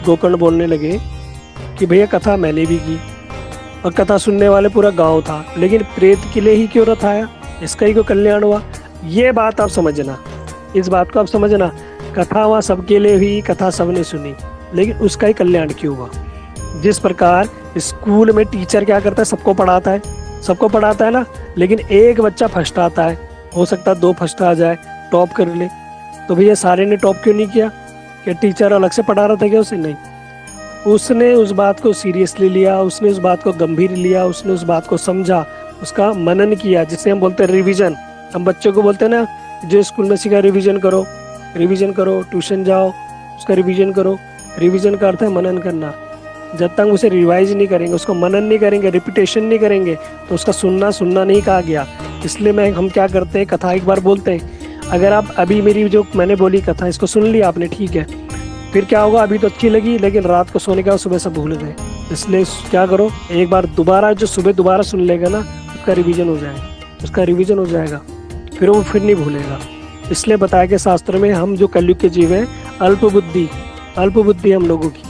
गोकर्ण बोलने लगे कि भैया कथा मैंने भी की और कथा सुनने वाले पूरा गांव था, लेकिन प्रेत के लिए ही क्यों रथ आया, इसका ही कोई कल्याण हुआ। ये बात आप समझना, इस बात को आप समझना। कथा वहाँ सबके लिए हुई, कथा सबने सुनी, लेकिन उसका ही कल्याण क्यों हुआ। जिस प्रकार स्कूल में टीचर क्या करता है, सबको पढ़ाता है ना, लेकिन एक बच्चा फर्स्ट आता है, हो सकता है 2 फर्स्ट आ जाए, टॉप कर ले, तो भैया सारे ने टॉप क्यों नहीं किया? क्या टीचर अलग से पढ़ा रहा था क्या उसे? नहीं, उसने उस बात को सीरियसली लिया, उसने उस बात को गंभीर लिया, उसने उस बात को समझा, उसका मनन किया, जिसे हम बोलते हैं रिवीजन। हम बच्चों को बोलते हैं ना, जो स्कूल में सीखा रिवीजन करो, ट्यूशन जाओ, उसका रिवीजन करो। रिवीजन का अर्थ है मनन करना। जब तक उसे रिवाइज नहीं करेंगे, उसको मनन नहीं करेंगे, रिपीटेशन नहीं करेंगे, तो उसका सुनना नहीं कहा गया। इसलिए हम क्या करते हैं, कथा एक बार बोलते हैं। अगर आप अभी मेरी जो मैंने बोली कथा, इसको सुन लिया आपने, ठीक है, फिर क्या होगा, अभी तो अच्छी लगी, लेकिन रात को सोने के बाद सुबह सब भूल गए। इसलिए क्या करो, एक बार दोबारा जो सुबह दोबारा सुन लेगा ना, उसका रिवीजन हो जाएगा, फिर वो फिर नहीं भूलेगा। इसलिए बताया कि शास्त्र में हम जो कलयुग के जीव हैं, अल्प बुद्धि हम लोगों की,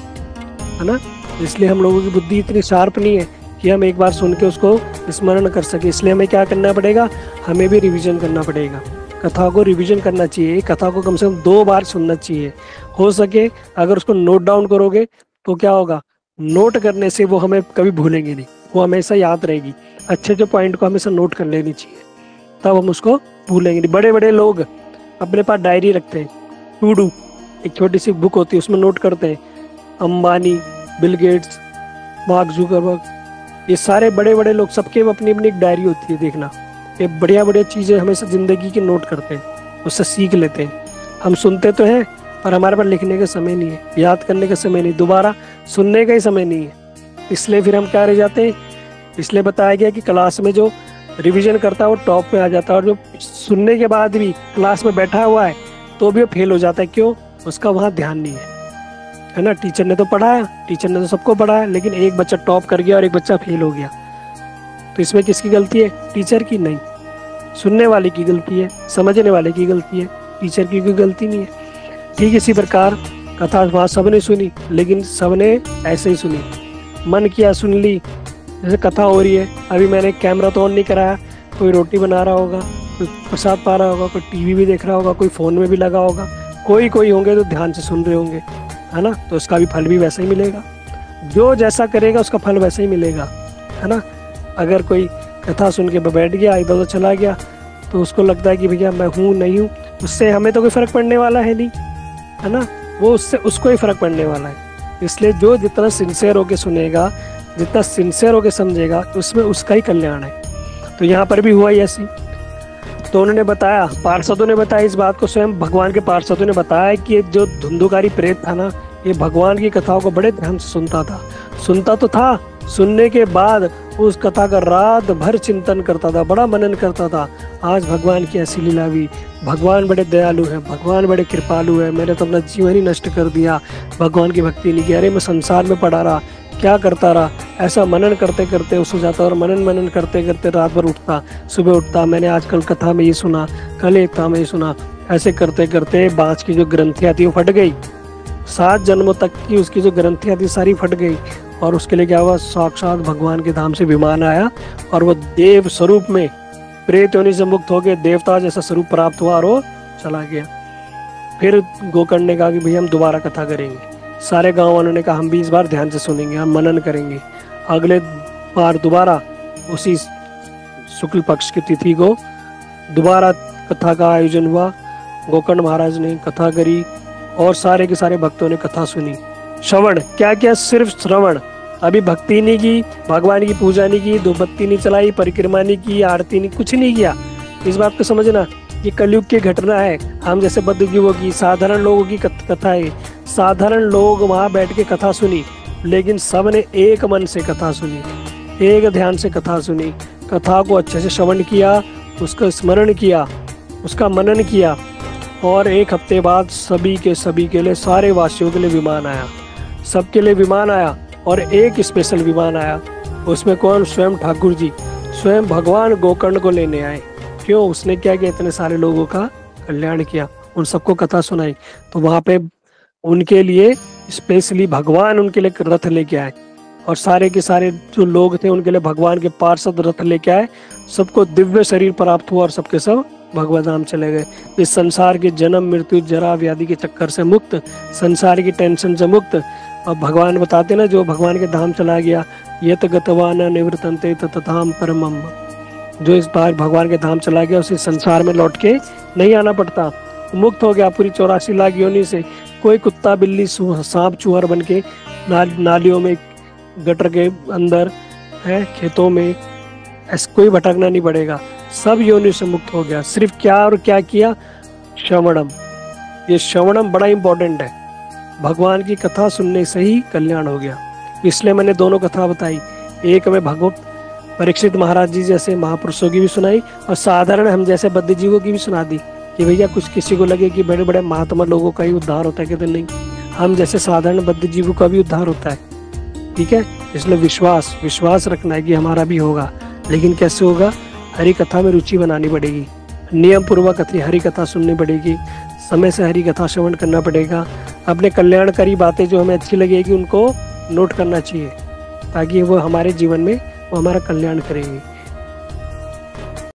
है ना। इसलिए हम लोगों की बुद्धि इतनी शार्प नहीं है कि हम एक बार सुन के उसको स्मरण कर सके। इसलिए हमें क्या करना पड़ेगा, हमें भी रिवीजन करना पड़ेगा। कथा को रिवीजन करना चाहिए, कथा को कम से कम 2 बार सुनना चाहिए। हो सके अगर उसको नोट डाउन करोगे तो क्या होगा, नोट करने से वो हमें कभी भूलेंगे नहीं, वो हमेशा याद रहेगी। अच्छे जो पॉइंट को हमेशा नोट कर लेनी चाहिए, तब हम उसको भूलेंगे नहीं। बड़े बड़े लोग अपने पास डायरी रखते हैं, टू डू, एक छोटी सी बुक होती है, उसमें नोट करते हैं। Ambani, Bill Gates, mark Zuckerberg, ये सारे बड़े बड़े लोग, सबके अपनी अपनी एक डायरी होती है। देखना, ये बढ़िया चीज़ें हमेशा ज़िंदगी की नोट करते हैं, उससे सीख लेते हैं। हम सुनते तो हैं, पर हमारे पास लिखने का समय नहीं है, याद करने का समय नहीं, दोबारा सुनने का ही समय नहीं है। इसलिए फिर हम क्या रह जाते हैं। इसलिए बताया गया कि क्लास में जो रिवीजन करता है वो टॉप में आ जाता है, और जो सुनने के बाद भी क्लास में बैठा हुआ है तो भी वो फेल हो जाता है। क्यों? उसका वहाँ ध्यान नहीं है ना। टीचर ने तो पढ़ाया, टीचर ने तो सबको पढ़ाया, लेकिन एक बच्चा टॉप कर गया और एक बच्चा फेल हो गया। तो इसमें किसकी गलती है? टीचर की नहीं, सुनने वाले की गलती है, समझने वाले की गलती है, टीचर की कोई गलती नहीं है। ठीक इसी प्रकार कथा वहाँ सबने सुनी, लेकिन सबने ऐसे ही सुनी, मन किया, सुन ली। जैसे कथा हो रही है, अभी मैंने कैमरा तो ऑन नहीं कराया, कोई रोटी बना रहा होगा, कोई प्रसाद पा रहा होगा, कोई टीवी भी देख रहा होगा, कोई फ़ोन में भी लगा होगा, कोई होंगे तो ध्यान से सुन रहे होंगे, है ना। तो उसका भी फल भी वैसा ही मिलेगा, जो जैसा करेगा उसका फल वैसा ही मिलेगा, है ना। अगर कोई कथा सुन के बैठ गया, इधर उधर चला गया, तो उसको लगता है कि भैया मैं हूँ नहीं हूँ, उससे हमें तो कोई फ़र्क पड़ने वाला है नहीं, है ना। वो उससे उसको ही फ़र्क पड़ने वाला है। इसलिए जो जितना सिंसियर होके सुनेगा, जितना सिंसियर होके समझेगा, उसमें उसका ही कल्याण है। तो यहाँ पर भी हुआ ही ऐसी। तो उन्होंने बताया, पार्षदों ने बताया इस बात को, स्वयं भगवान के पार्षदों ने बताया कि ये जो धुंधुकारी प्रेत था ना, ये भगवान की कथाओं को बड़े ध्यान से सुनता तो था, सुनने के बाद उस कथा का रात भर चिंतन करता था, बड़ा मनन करता था। आज भगवान की ऐसी लीला हुई, भगवान बड़े दयालु है, भगवान बड़े कृपालु है, मैंने तो अपना जीवन ही नष्ट कर दिया, भगवान की भक्ति नहीं की, अरे मैं संसार में पड़ा रहा, क्या करता रहा। ऐसा मनन करते करते उस हो जाता, और मनन करते करते रात भर उठता, सुबह उठता, मैंने आजकल कथा में ये सुना, कल एक कथा में ये सुना। ऐसे करते करते बाँस की जो ग्रंथियाँ थी वो फट गई, 7 जन्मों तक की उसकी जो ग्रंथियाँ थी सारी फट गई। और उसके लिए क्या हुआ, साक्षात भगवान के धाम से विमान आया, और वो देव स्वरूप में प्रेत योनि से मुक्त होकर देवता जैसा स्वरूप प्राप्त हुआ, और वो चला गया। फिर गोकर्ण ने कहा कि भैया हम दोबारा कथा करेंगे। सारे गाँव वालों ने कहा हम भी इस बार ध्यान से सुनेंगे, हम मनन करेंगे। अगले बार दोबारा उसी शुक्ल पक्ष की तिथि को दोबारा कथा का आयोजन हुआ। गोकर्ण महाराज ने कथा करी, और सारे के सारे भक्तों ने कथा सुनी। श्रवण, क्या क्या, सिर्फ श्रवण, अभी भक्ति नहीं की, भगवान की पूजा नहीं की, धूपबत्ती नहीं चलाई, परिक्रमा नहीं की, आरती नहीं, कुछ नहीं किया। इस बात को समझना, ये कलयुग की घटना है। हम जैसे बद्धजीवों की, साधारण लोगों की कथा है। साधारण लोग वहाँ बैठ के कथा सुनी, लेकिन सबने एक मन से कथा सुनी, एक ध्यान से कथा सुनी, कथा को अच्छे से श्रवण किया, उसका स्मरण किया, उसका मनन किया। और 1 हफ्ते बाद सभी के लिए, सारे वासियों के लिए विमान आया, सबके लिए विमान आया, और एक स्पेशल विमान आया। उसमें कौन? स्वयं ठाकुर जी, स्वयं भगवान गोकर्ण को लेने आए। क्यों? उसने क्या किया? इतने सारे लोगों का कल्याण किया, उन सबको कथा सुनाई। तो वहाँ पे उनके लिए स्पेशली भगवान उनके लिए रथ लेके आए, और सारे के सारे जो लोग थे उनके लिए भगवान के पार्षद रथ लेके आए। सबको दिव्य शरीर प्राप्त हुआ और सबके सब भगवत धाम चले गए। इस संसार के जन्म मृत्यु जरा व्याधि के चक्कर से मुक्त, संसार की टेंशन से मुक्त। और भगवान बताते ना, जो भगवान के धाम चला गया, ये तो गतवान निवृतंते तथाम परमम, जो इस बार भगवान के धाम चला गया उसे संसार में लौट के नहीं आना पड़ता, मुक्त हो गया पूरी 84 लाख योनि से। कोई कुत्ता बिल्ली सांप चूहर बन के नालियों में, गटर के अंदर है, खेतों में, ऐसा कोई भटकना नहीं पड़ेगा, सब योनि से मुक्त हो गया। सिर्फ क्या और क्या किया? श्रवणम। ये श्रवणम बड़ा इंपॉर्टेंट है, भगवान की कथा सुनने से ही कल्याण हो गया। इसलिए मैंने दोनों कथा बताई, एक में भगवत परीक्षित महाराज जी जैसे महापुरुषों की भी सुनाई, और साधारण हम जैसे बद्ध जीवों की भी सुना दी कि भैया कुछ किसी को लगे कि बड़े बड़े महात्मा लोगों का ही उद्धार होता है, कहते नहीं, हम जैसे साधारण बद्ध जीवों का भी उद्धार होता है। ठीक है, इसलिए विश्वास रखना है कि हमारा भी होगा। लेकिन कैसे होगा? हरि कथा में रुचि बनानी पड़ेगी, नियम पूर्वक हरि कथा सुननी पड़ेगी, समय से हरि कथा श्रवण करना पड़ेगा। अपने कल्याणकारी बातें जो हमें अच्छी लगेगी उनको नोट करना चाहिए, ताकि वो हमारे जीवन में वो हमारा कल्याण करेंगे।